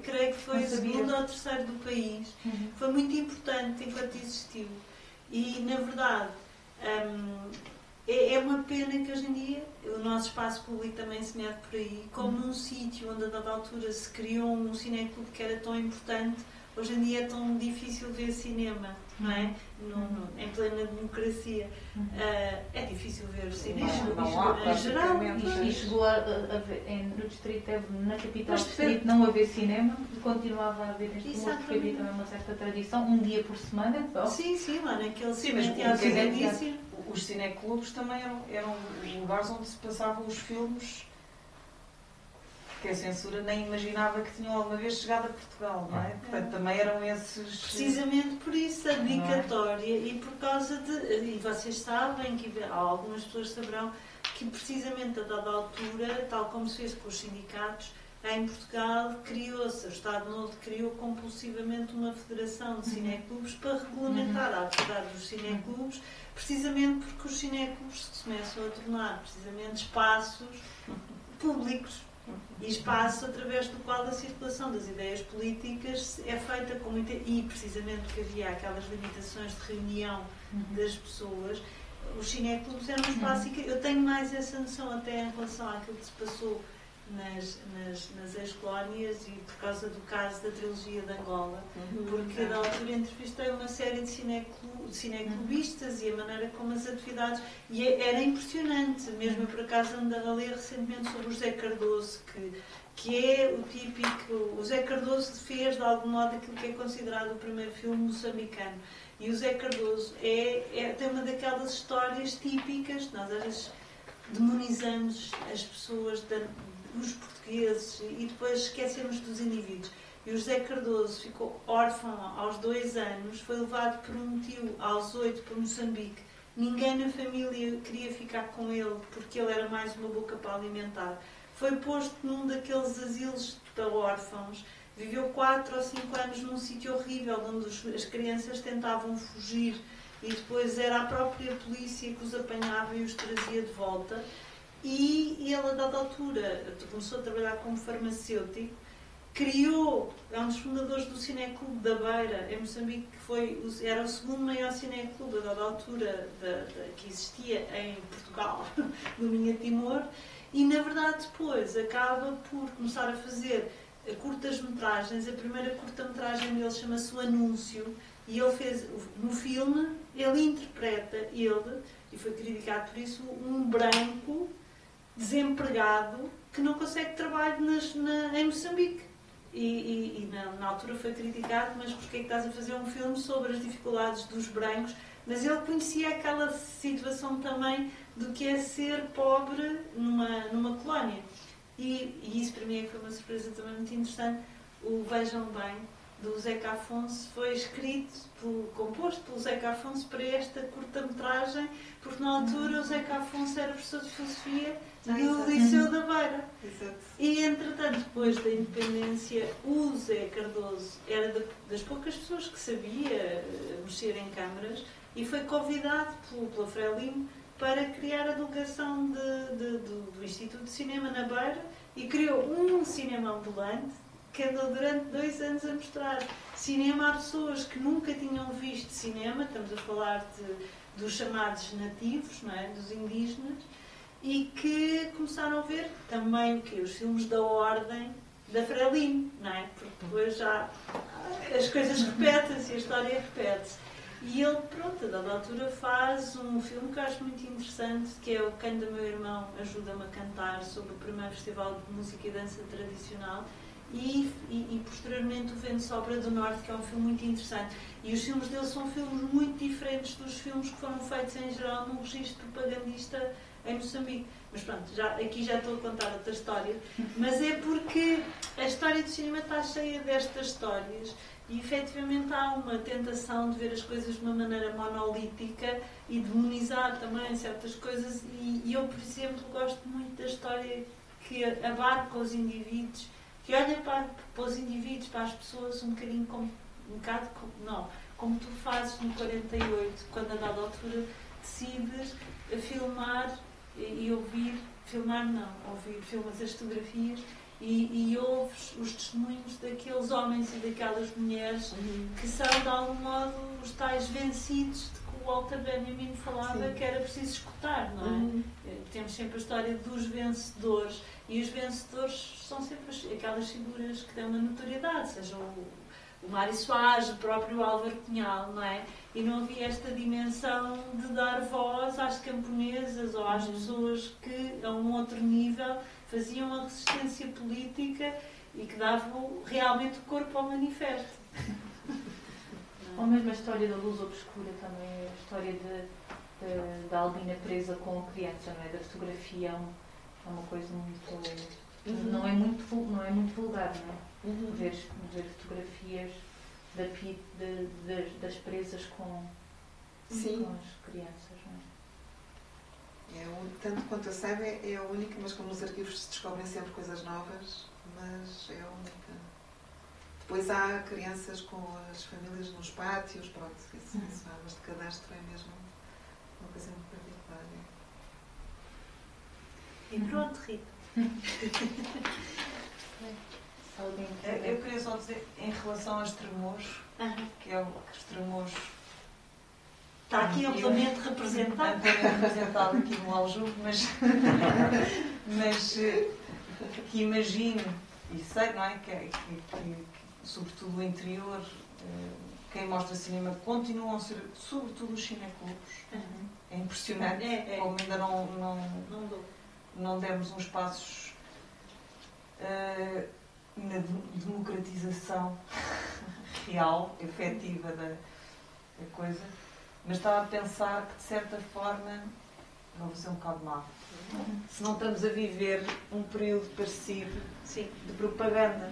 creio que foi o segundo ou terceiro do país, foi muito importante enquanto existiu. E, na verdade, é uma pena que hoje em dia o nosso espaço público também se mete por aí, como num sítio onde a dada altura se criou um cineclube que era tão importante, hoje em dia é tão difícil ver cinema, não é? Em plena democracia. É difícil ver o cinema em geral. E chegou a ver, no Distrito Évora, na capital do Distrito, não haver cinema, continuava a haver este humor, porque havia também uma certa tradição, um dia por semana. Sim, lá naquele cinema. Os cineclubes também eram lugares onde se passavam os filmes porque a censura nem imaginava que tinham alguma vez chegado a Portugal, não é? Portanto, também eram esses... Precisamente por isso, a dedicatória, e por causa de... E vocês sabem, que algumas pessoas saberão, que precisamente a dada altura, tal como se fez com os sindicatos, em Portugal criou-se, o Estado Novo criou compulsivamente uma federação de cineclubes para regulamentar a atividade dos cineclubes, precisamente porque os cineclubes se começam a tornar precisamente espaços públicos e espaço através do qual a circulação das ideias políticas é feita com muita... E precisamente porque havia aquelas limitações de reunião das pessoas, os cineclubes eram um espaço... Eu tenho mais essa noção até em relação àquilo que se passou nas ex-colónias e por causa do caso da trilogia de Angola, porque na altura entrevistei uma série de cineclubistas e a maneira como as atividades... E era impressionante, mesmo eu por acaso ando a ler recentemente sobre o José Cardoso, que é o típico... O José Cardoso fez, de algum modo, aquilo que é considerado o primeiro filme moçambicano. E o José Cardoso tem uma daquelas histórias típicas, que nós às vezes demonizamos as pessoas, os portugueses, e depois esquecemos dos indivíduos. E o José Cardoso ficou órfão aos 2 anos, foi levado por um tio aos 8 para Moçambique. Ninguém na família queria ficar com ele, porque ele era mais uma boca para alimentar. Foi posto num daqueles asilos para órfãos, viveu 4 ou 5 anos num sítio horrível, onde as crianças tentavam fugir, e depois era a própria polícia que os apanhava e os trazia de volta. E ele, a dada altura, começou a trabalhar como farmacêutico, é um dos fundadores do Cineclube da Beira, em Moçambique, que era o segundo maior cineclube, a dada altura, que existia em Portugal, no Minha Timor, e, na verdade, depois acaba por começar a fazer curtas-metragens. A primeira curta-metragem dele chama-se O Anúncio, e ele fez, no filme, ele interpreta, e foi criticado por isso, um branco desempregado que não consegue trabalho em Moçambique. E na altura foi criticado, mas porquê é que estás a fazer um filme sobre as dificuldades dos brancos? Mas ele conhecia aquela situação também do que é ser pobre numa colónia. E isso para mim é que foi uma surpresa também muito interessante. O Vejam Bem, do Zeca Afonso, foi composto pelo Zeca Afonso para esta curta-metragem, porque na altura o Zeca Afonso era professor de filosofia do Liceu da Beira. Exato. E, entretanto, depois da independência, o Zé Cardoso era das poucas pessoas que sabia mexer em câmaras e foi convidado pela Frelimo para criar a delegação do Instituto de Cinema na Beira e criou um cinema ambulante que andou durante 2 anos a mostrar cinema a pessoas que nunca tinham visto cinema. Estamos a falar dos chamados nativos, não é? Dos indígenas, e que começaram a ver também os filmes da Ordem da Frelimo, não é? Porque depois já as coisas repetem-se, a história repete-se. E ele, pronto, a dada altura faz um filme que eu acho muito interessante, que é O Canto do Meu Irmão Ajuda-me a Cantar, sobre o primeiro Festival de Música e Dança Tradicional, e posteriormente O Vento Sopra do Norte, que é um filme muito interessante. E os filmes dele são filmes muito diferentes dos filmes que foram feitos em geral num registro propagandista em Moçambique. Mas pronto, aqui já estou a contar outra história, mas é porque a história do cinema está cheia destas histórias e efetivamente há uma tentação de ver as coisas de uma maneira monolítica e demonizar também certas coisas, e eu, por exemplo, gosto muito da história que abarca os indivíduos, que olha para os indivíduos, para as pessoas um bocado como tu fazes no 48, quando a dada altura decides filmar e ouvir, filmas as fotografias e ouves os testemunhos daqueles homens e daquelas mulheres que são de algum modo os tais vencidos de que o Walter Benjamin falava. Sim. Que era preciso escutar, não é? Temos sempre a história dos vencedores, e os vencedores são sempre aquelas figuras que têm uma notoriedade, seja o Mário Soares, o próprio Álvaro Cunhal, não é? E não havia esta dimensão de dar voz às camponesas ou às pessoas que, a um outro nível, faziam a resistência política e que davam realmente o corpo ao manifesto. Ou mesmo a história da luz obscura também, a história da Albina presa com a criança, não é? Da fotografia é uma coisa muito Não é muito vulgar, não é? Ver fotografias das presas com as crianças, não é? Tanto quanto eu saiba, é a única, mas como nos arquivos se descobrem sempre coisas novas, mas é a única. Depois há crianças com as famílias nos pátios, pronto, isso há, mas de cadastro é mesmo uma coisa muito particular. E pronto, Rita. Eu queria só dizer, em relação aos tremores, que é os tremores. Está aqui amplamente representado. Amplamente representado aqui no Aljube, mas que imagino, e sei, não é? Que sobretudo o interior, quem mostra cinema continuam a ser, sobretudo os cineclubes. É impressionante como ainda não demos uns passos na democratização real, efetiva da coisa. Mas estava a pensar que, de certa forma, vou ser um bocado má, se não estamos a viver um período parecido de propaganda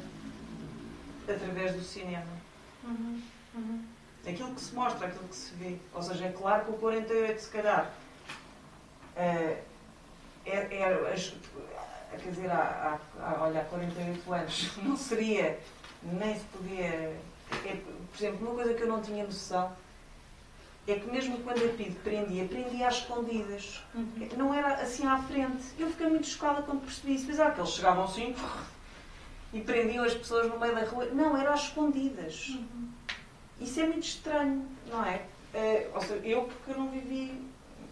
através do cinema. Aquilo que se mostra, aquilo que se vê. Ou seja, é claro que o 48, se calhar, quer dizer, olha, há 48 anos, não seria, nem se podia... por exemplo, uma coisa que eu não tinha noção é que mesmo quando a PIDE prendia às escondidas. Não era assim à frente. Eu fiquei muito chocada quando percebi isso. Mas que eles chegavam assim e prendiam as pessoas no meio da rua. Não, era às escondidas. Isso é muito estranho, não é? Ou seja, eu porque eu não vivi,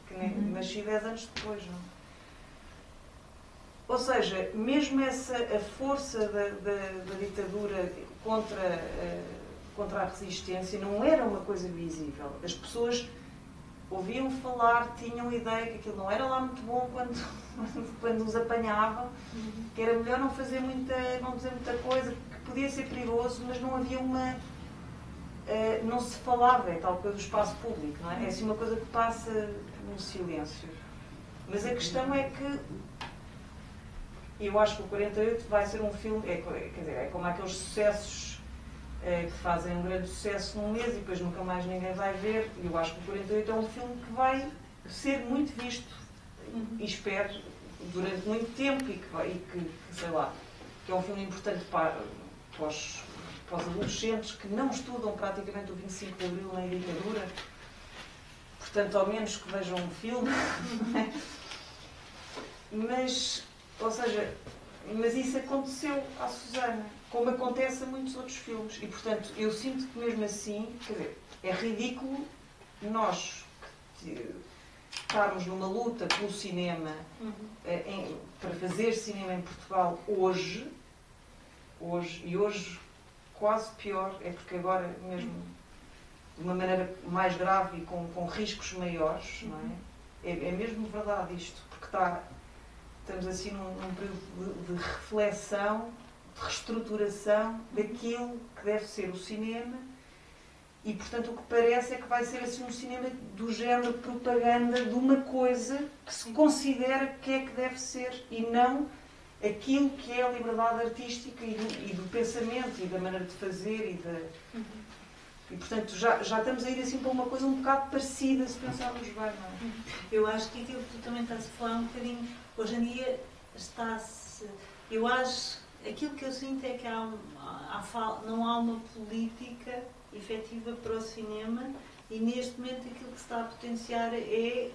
que nem nasci 10 anos depois, não? Ou seja, mesmo a força da ditadura contra a resistência não era uma coisa visível. As pessoas ouviam falar, tinham ideia que aquilo não era lá muito bom quando os apanhavam, que era melhor não dizer muita coisa, que podia ser perigoso, mas não havia não se falava, é tal coisa do espaço público, não é? É assim uma coisa que passa no silêncio. Mas a questão é que eu acho que o 48 vai ser um filme, quer dizer, é como aqueles sucessos que fazem um grande sucesso num mês e depois nunca mais ninguém vai ver. E eu acho que o 48 é um filme que vai ser muito visto e espero durante muito tempo e que sei lá, que é um filme importante para os adolescentes que não estudam praticamente o 25 de Abril nem a ditadura, portanto, ao menos que vejam um filme. Mas, ou seja, mas isso aconteceu à Susana, como acontece a muitos outros filmes. E, portanto, eu sinto que mesmo assim, quer dizer, é ridículo nós estarmos numa luta pelo cinema, para fazer cinema em Portugal hoje, e hoje quase pior, é porque agora mesmo de uma maneira mais grave e com riscos maiores, não é? É mesmo verdade isto, porque estamos assim num período de reflexão, de reestruturação daquilo que deve ser o cinema e, portanto, o que parece é que vai ser assim um cinema do género de propaganda de uma coisa que se considera que é que deve ser e não aquilo que é a liberdade artística e do pensamento e da maneira de fazer e portanto, já estamos a ir assim para uma coisa um bocado parecida, se pensarmos bem, não é? Eu acho que aquilo que tu também estás a falar um bocadinho, hoje em dia está-se... Eu acho, aquilo que eu sinto é que não há uma política efetiva para o cinema e neste momento aquilo que se está a potenciar é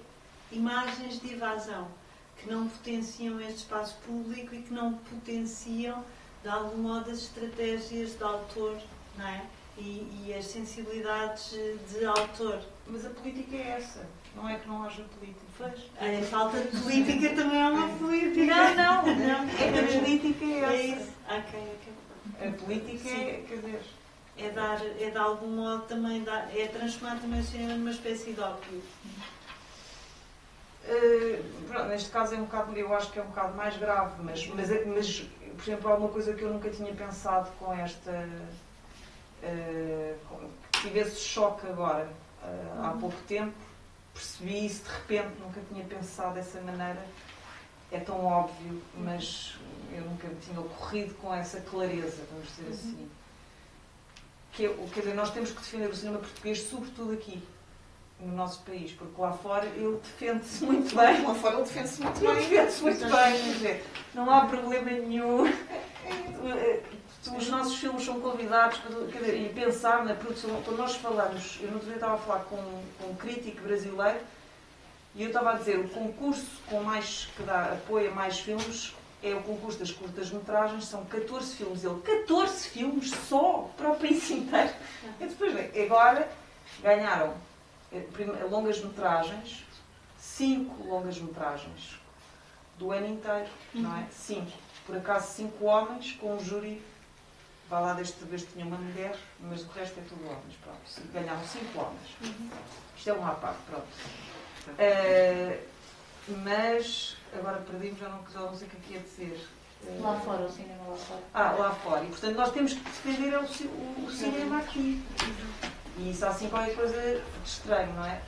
imagens de evasão, que não potenciam este espaço público e que não potenciam, de algum modo, as estratégias de autor, não é? E as sensibilidades de autor. Mas a política é essa, não é que não haja política. Pois, a falta de política também é uma política. Não. A política é essa. É isso. Ok. A política é, quer dizer... É de algum modo também, é transformar também o cinema numa espécie de ópio. Neste caso eu acho que é um bocado mais grave, mas por exemplo, há uma coisa que eu nunca tinha pensado com esta... que tive esse choque agora, há pouco tempo, percebi isso de repente, nunca tinha pensado dessa maneira, é tão óbvio, mas eu nunca me tinha ocorrido com essa clareza, vamos dizer assim. Quer dizer, nós temos que defender o cinema português, sobretudo aqui, no nosso país, porque lá fora ele defende-se muito bem. Lá fora ele defende-se muito Ele bem. defende-se muito bem, quer dizer, não há problema nenhum. Os nossos filmes são convidados quer dizer, e pensar na produção. Quando nós falamos, eu no outro dia estava a falar com um crítico brasileiro e eu estava a dizer, o concurso que dá apoio a mais filmes é o concurso das curtas-metragens, são 14 filmes. Ele, 14 filmes só para o país inteiro. E depois, agora ganharam longas-metragens, 5 longas-metragens do ano inteiro, não é? 5. Por acaso 5 homens com um júri, vá lá, desta vez tinha uma mulher, mas o resto é tudo homens, pronto. Ganharam 5 homens. Isto é uma à parte, pronto. Mas, agora perdi-me, já não sei o que é dizer. Lá fora, o cinema lá fora. Lá fora. E, portanto, nós temos que defender o cinema aqui. E isso há assim qualquer coisa de estranho, não é?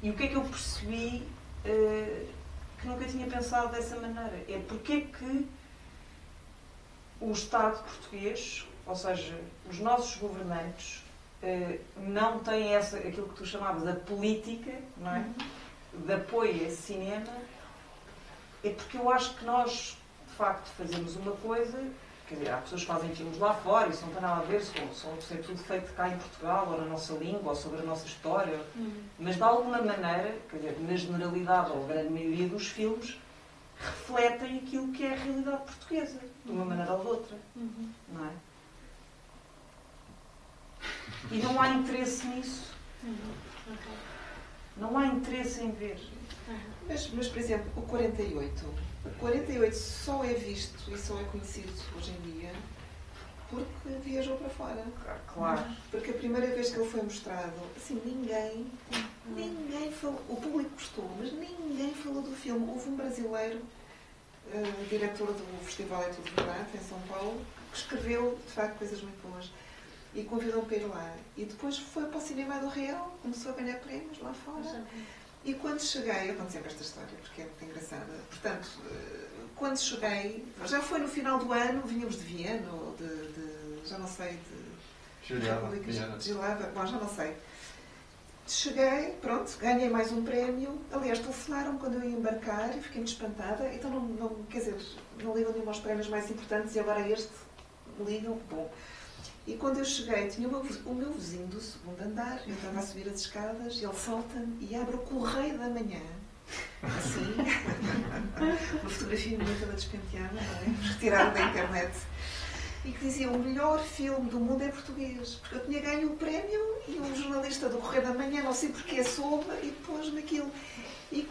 E o que é que eu percebi que nunca tinha pensado dessa maneira? É porque é que o Estado português, ou seja, os nossos governantes, não têm aquilo que tu chamavas a política, não é? De apoio a esse cinema. É porque eu acho que nós, de facto, fazemos uma coisa. Quer dizer, há pessoas que fazem filmes lá fora, isso não tem nada a ver, se é tudo feito cá em Portugal, ou na nossa língua, ou sobre a nossa história. Mas, de alguma maneira, quer dizer, na generalidade, ou a grande maioria dos filmes, refletem aquilo que é a realidade portuguesa, de uma maneira ou de outra. Não é? E não há interesse nisso. Não há interesse em ver. Mas, por exemplo, o 48. O 48 só é visto e só é conhecido hoje em dia porque viajou para fora. Claro. Porque a primeira vez que ele foi mostrado, assim, ninguém falou. O público gostou, mas ninguém falou do filme. Houve um brasileiro, diretor do Festival É Tudo Verdade, em São Paulo, que escreveu, de facto, coisas muito boas. E convidou-me para ir lá. E depois foi para o Cinema do Real, começou a ganhar prémios lá fora. E quando cheguei, eu conto sempre esta história porque é muito engraçada. Portanto, quando cheguei, já foi no final do ano, vínhamos de Viena, ou já não sei, de Gilava, bom, já não sei. Cheguei, pronto, ganhei mais um prémio. Aliás, telefonaram quando eu ia embarcar e fiquei muito espantada. Então, quer dizer, não ligam nenhum aos prémios mais importantes e agora este ligam. Bom. E quando eu cheguei, tinha o meu vizinho do segundo andar, eu estava a subir as escadas, e ele salta-me e abre o Correio da Manhã, assim, uma fotografia minha toda despenteada, não é? Retirada da internet, e que dizia, o melhor filme do mundo é português, porque eu tinha ganho o prémio e um jornalista do Correio da Manhã, não sei porque soube, e pôs-me aquilo. E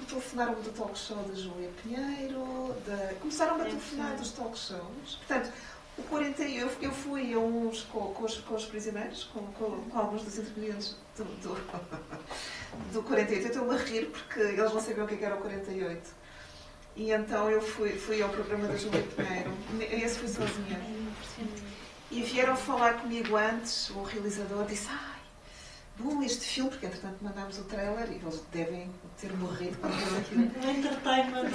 telefonaram-me do talk show da Júlia Pinheiro, começaram-me a telefonar dos talk shows, portanto, o 48, eu fui a uns com os prisioneiros, com alguns dos intervenientes do 48. Eu estou-me a rir porque eles não sabiam o que era o 48. E então eu fui ao programa da Júlia Pinheiro. Esse fui sozinha. E vieram falar comigo antes, o realizador disse, bom, este filme, porque entretanto mandámos o trailer e eles devem ter morrido quando viram aquilo. Entertainment,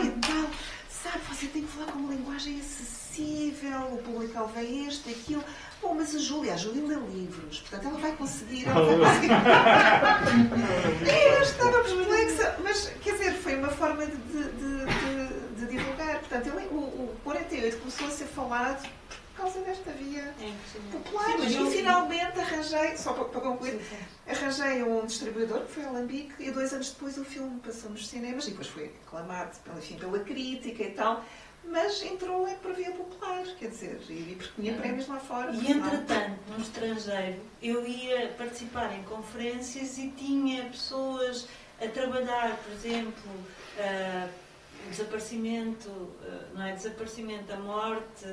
e tal. Sabe, você tem que falar com uma linguagem acessível, o público-alvo é este, aquilo. Bom, mas a Júlia lê livros, portanto ela vai conseguir. Eu estava perplexa, mas quer dizer, foi uma forma de divulgar. Portanto, o 48 começou a ser falado por causa desta via popular. Mas eu finalmente arranjei, só para concluir, arranjei um distribuidor, que foi a Alambique, e 2 anos depois o filme passou nos cinemas e depois foi aclamado pela crítica e tal. Mas entrou por via popular, quer dizer, e porque tinha prémios lá fora. E entretanto, no estrangeiro, eu ia participar em conferências e tinha pessoas a trabalhar, por exemplo, desaparecimento, a morte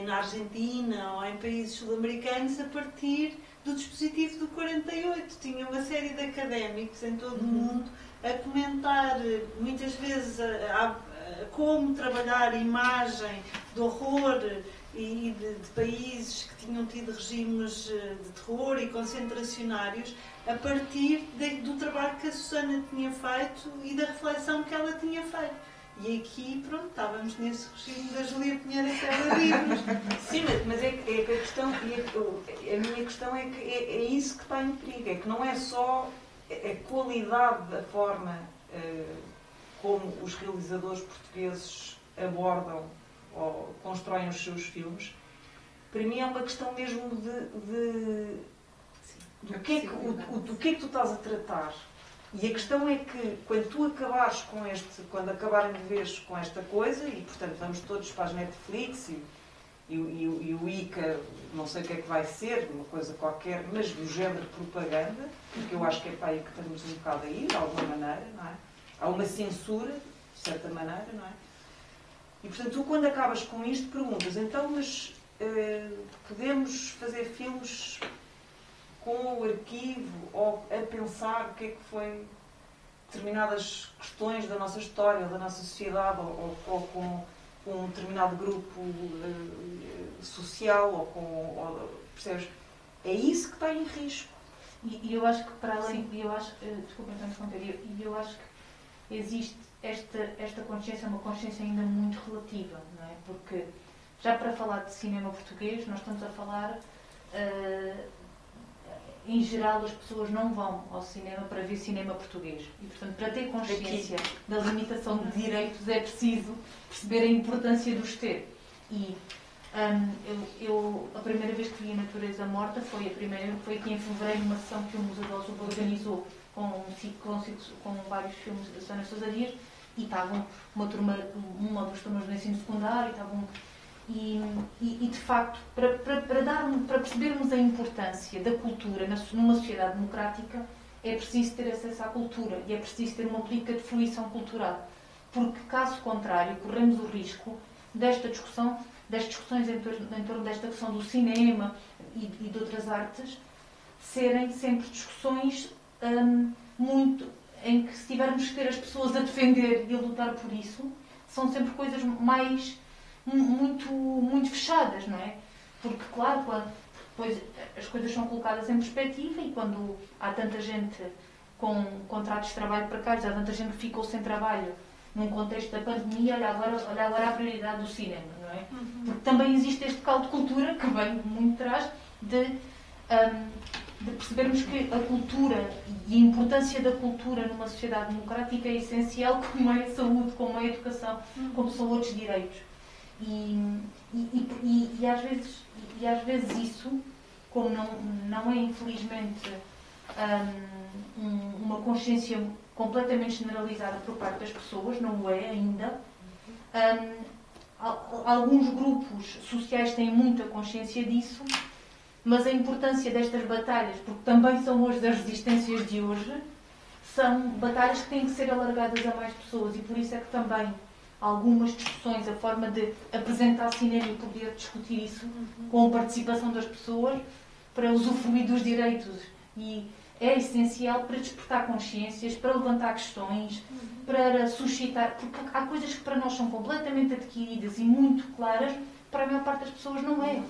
na Argentina ou em países sul-americanos a partir do dispositivo do 48. Tinha uma série de académicos em todo o mundo a comentar, muitas vezes, como trabalhar a imagem do horror e de países que tinham tido regimes de terror e concentracionários a partir do trabalho que a Susana tinha feito e da reflexão que ela tinha feito. E aqui, pronto, estávamos nesse regime da Júlia Pinheiro Serra Livros. Sim, mas é que a questão, a minha questão é que é isso que está em perigo, é que não é só a qualidade da forma como os realizadores portugueses abordam ou constroem os seus filmes. Para mim é uma questão mesmo do que é que tu estás a tratar. E a questão é que quando tu acabares quando acabarem de vez com esta coisa, e portanto vamos todos para as Netflix e o ICA, não sei o que é que vai ser, uma coisa qualquer, mas do género propaganda, porque eu acho que é para aí que estamos um bocado a ir, de alguma maneira, não é? Há uma censura, de certa maneira, não é? E portanto tu quando acabas com isto perguntas, então, mas podemos fazer filmes com o arquivo ou a pensar o que é que foi determinadas questões da nossa história, da nossa sociedade, ou com um determinado grupo social, percebes? É isso que está em risco. E eu acho que para além, desculpa então interromper, eu acho que existe esta consciência, uma consciência ainda muito relativa, não é? Porque já para falar de cinema português, nós estamos a falar, em geral as pessoas não vão ao cinema para ver cinema português. E, portanto, para ter consciência da limitação de direitos é preciso perceber a importância de os ter. E a primeira vez que vi A Natureza Morta foi aqui em fevereiro, numa sessão que o Museu da Aljuba organizou com vários filmes da Susana Sousa Dias, e estavam uma ou duas turmas do ensino secundário, e de facto, para percebermos a importância da cultura numa sociedade democrática, é preciso ter acesso à cultura e é preciso ter uma política de fruição cultural. Porque, caso contrário, corremos o risco das discussões em torno desta questão do cinema e de outras artes serem sempre discussões em que, se tivermos que ter as pessoas a defender e a lutar por isso, são sempre coisas muito fechadas, não é? Porque, claro, depois as coisas são colocadas em perspectiva e quando há tanta gente com contratos de trabalho precários, há tanta gente que ficou sem trabalho num contexto da pandemia, olha agora a prioridade do cinema, não é? Porque também existe este caldo de cultura que vem muito atrás de percebermos que a cultura e a importância da cultura numa sociedade democrática é essencial, como é a saúde, como é a educação, como são outros direitos. E às vezes isso, como não é infelizmente uma consciência completamente generalizada por parte das pessoas, não o é ainda, alguns grupos sociais têm muita consciência disso, mas a importância destas batalhas, porque também são hoje das resistências de hoje, são batalhas que têm que ser alargadas a mais pessoas e por isso é que também algumas discussões, a forma de apresentar cinema e poder discutir isso com a participação das pessoas para usufruir dos direitos. E é essencial para despertar consciências, para levantar questões, para suscitar... Porque há coisas que para nós são completamente adquiridas e muito claras, para a maior parte das pessoas não é.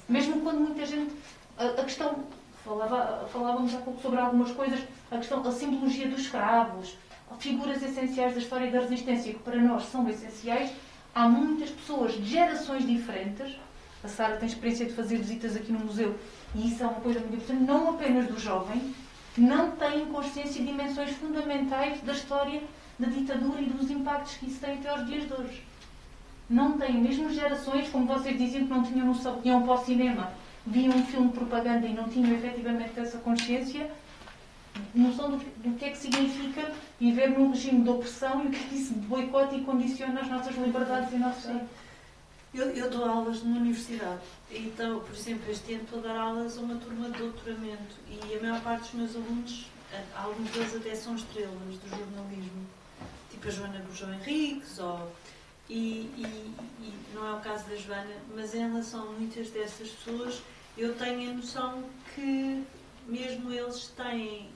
Mesmo quando muita gente... A questão... Falávamos há pouco sobre algumas coisas, a simbologia dos escravos, figuras essenciais da história da resistência, que para nós são essenciais. Há muitas pessoas de gerações diferentes. A Sara tem experiência de fazer visitas aqui no museu e isso é uma coisa muito importante, não apenas do jovem, que não têm consciência de dimensões fundamentais da história da ditadura e dos impactos que isso tem até aos dias de hoje. Não têm, mesmo gerações, como vocês diziam, que não tinham noção, que iam para o cinema, viam um filme de propaganda e não tinham efetivamente essa consciência, noção do que é que significa viver num regime de opressão e o que é que isso boicota e condiciona as nossas liberdades e o nosso direito. Eu dou aulas numa universidade, então, por exemplo, este ano estou a dar aulas a uma turma de doutoramento e a maior parte dos meus alunos, alguns deles até são estrelas do jornalismo, tipo a Joana Gurjão Henriques, e não é o caso da Joana, mas em relação a muitas dessas pessoas, eu tenho a noção que mesmo eles têm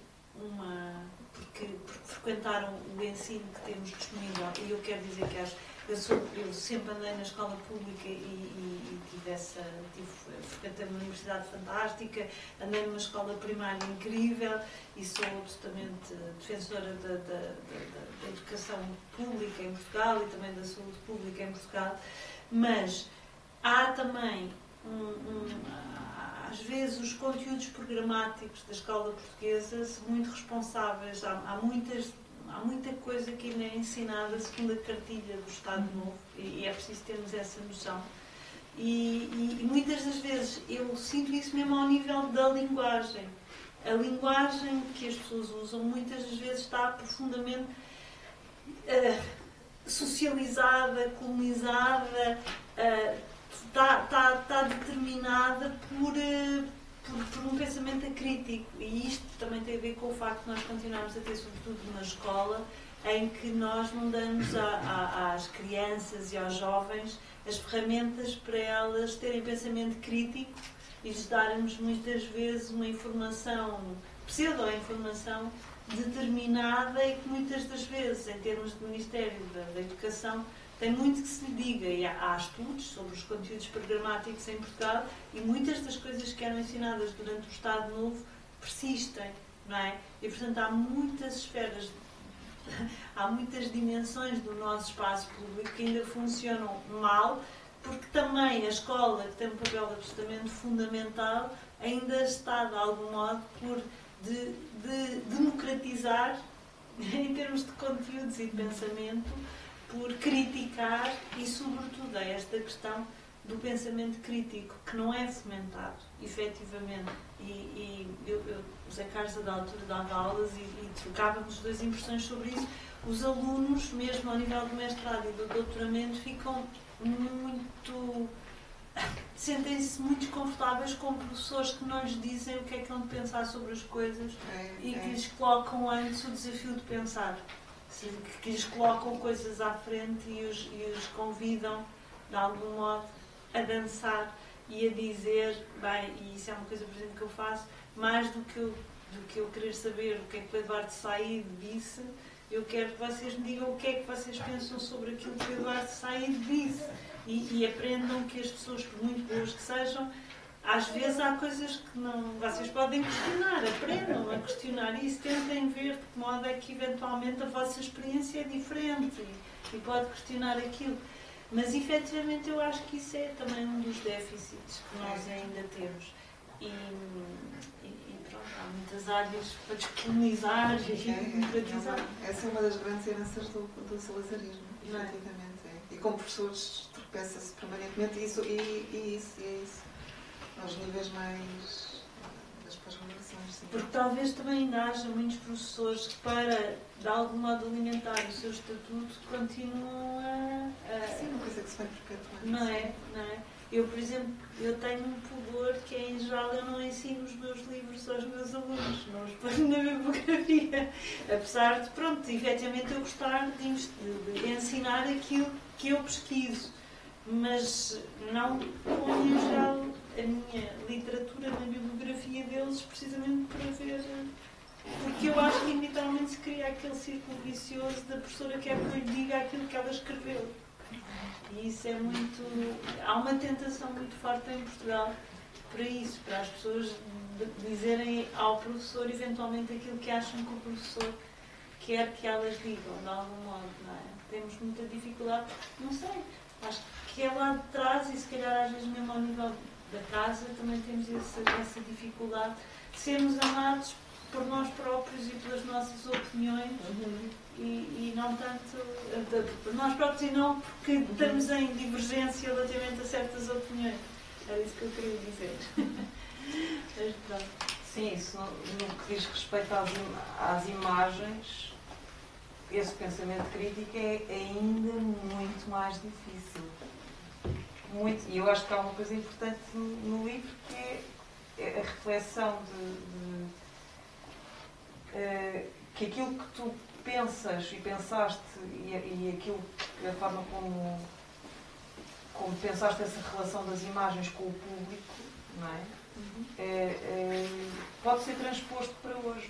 porque frequentaram o ensino que temos disponível, e eu quero dizer que Eu sempre andei na escola pública e frequentei uma universidade fantástica, andei numa escola primária incrível e sou absolutamente defensora da educação pública em Portugal e também da saúde pública em Portugal, mas há também às vezes os conteúdos programáticos da escola portuguesa são muito responsáveis, há muita coisa que ainda é ensinada segundo a cartilha do Estado Novo e é preciso termos essa noção. E muitas das vezes eu sinto isso mesmo ao nível da linguagem. A linguagem que as pessoas usam muitas das vezes está profundamente socializada, colonizada, está determinada por um pensamento acrítico. E isto também tem a ver com o facto de nós continuarmos a ter, sobretudo na escola, em que nós não damos às crianças e aos jovens as ferramentas para elas terem pensamento crítico e lhes darmos muitas vezes uma informação, pseudo-informação determinada e que muitas das vezes, em termos do Ministério da Educação, tem muito que se lhe diga. E há estudos sobre os conteúdos programáticos em Portugal e muitas das coisas que eram ensinadas durante o Estado Novo persistem, não é? E, portanto, há muitas esferas, há muitas dimensões do nosso espaço público que ainda funcionam mal, porque também a escola, que tem um papel absolutamente fundamental, ainda está, de algum modo, por democratizar, em termos de conteúdos e de pensamento, por criticar e, sobretudo, é esta questão do pensamento crítico, que não é fomentado, efetivamente. O Zé Carlos, da altura, dava aulas e trocávamos duas impressões sobre isso. Os alunos, mesmo ao nível do mestrado e do doutoramento, ficam muito... sentem-se muito desconfortáveis com professores que não lhes dizem o que é que hão de pensar sobre as coisas e que lhes colocam antes o desafio de pensar. Que lhes colocam coisas à frente e os convidam, de algum modo, a dançar e a dizer, bem, e isso é uma coisa, por exemplo, que eu faço, mais do que eu querer saber o que é que o Eduardo Said disse, eu quero que vocês me digam o que é que vocês pensam sobre aquilo que o Eduardo Said disse. E aprendam que as pessoas, por muito boas que sejam, às vezes há coisas que não, vocês podem questionar, aprendam a questionar isso, tentem ver de que modo é que eventualmente a vossa experiência é diferente e pode questionar aquilo. Mas efetivamente eu acho que isso é também um dos déficits que nós ainda temos. E pronto, há muitas áreas para descolonizar e democratizar. Essa é uma das grandes heranças do salazarismo, efetivamente. E como professores tropeça-se permanentemente e é isso. Aos níveis mais das pós-graduações. Porque talvez também ainda haja muitos professores que, para de algum modo alimentar o seu estatuto, continuam a sim, uma coisa que se vai perpetuando. Não é? Eu, por exemplo, eu tenho um pudor que é, em geral, eu não ensino os meus livros aos meus alunos, não os ponho na bibliografia. Apesar de, pronto, efetivamente eu gostar de ensinar aquilo que eu pesquiso, mas não ponho, em geral, a minha literatura na bibliografia deles precisamente para ver, porque eu acho que inevitavelmente se cria aquele círculo vicioso da professora que é que eu lhe diga aquilo que ela escreveu. E isso é muito... Há uma tentação muito forte em Portugal para isso, para as pessoas dizerem ao professor eventualmente aquilo que acham que o professor quer que elas digam, de algum modo, não é? Temos muita dificuldade, não sei, acho que é lá de trás e se calhar às vezes mesmo ao nível da casa também temos essa dificuldade de sermos amados por nós próprios e pelas nossas opiniões e não tanto por nós próprios e não porque estamos em divergência relativamente a certas opiniões. Era isso que eu queria dizer. Mas pronto. Sim, isso no que diz respeito às imagens, esse pensamento crítico é ainda muito mais difícil. Muito, e eu acho que há uma coisa importante no livro que é a reflexão que aquilo que tu pensas e pensaste e a forma como pensaste essa relação das imagens com o público não é? Pode ser transposto para hoje,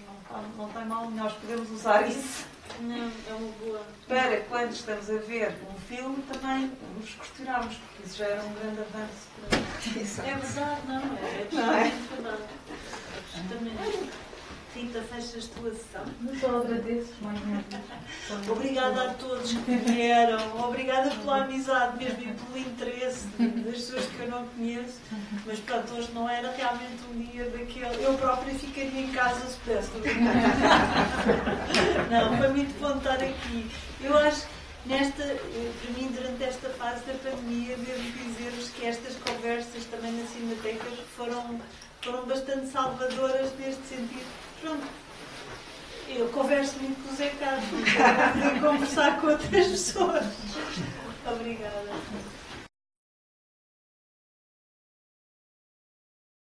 não tem mal, nós podemos usar isso. Não, é uma boa. Para quando estamos a ver um filme também nos questionarmos, porque isso já era um grande avanço para É verdade, não é? É Não é? absolutamente verdade. Absolutamente. Rita, fechas tua sessão. Eu só agradeço mais uma vez. Obrigada a todos que vieram, obrigada pela amizade mesmo e pelo interesse das pessoas que eu não conheço, mas pronto, hoje não era realmente um dia daquele. Eu própria ficaria em casa se pudesse. Não, foi muito bom estar aqui. Eu acho que para mim, durante esta fase da pandemia, devo dizer-vos que estas conversas também na Cinemateca foram bastante salvadoras neste sentido. Pronto. Eu converso muito com o Zé Carlos, para conversar com outras pessoas.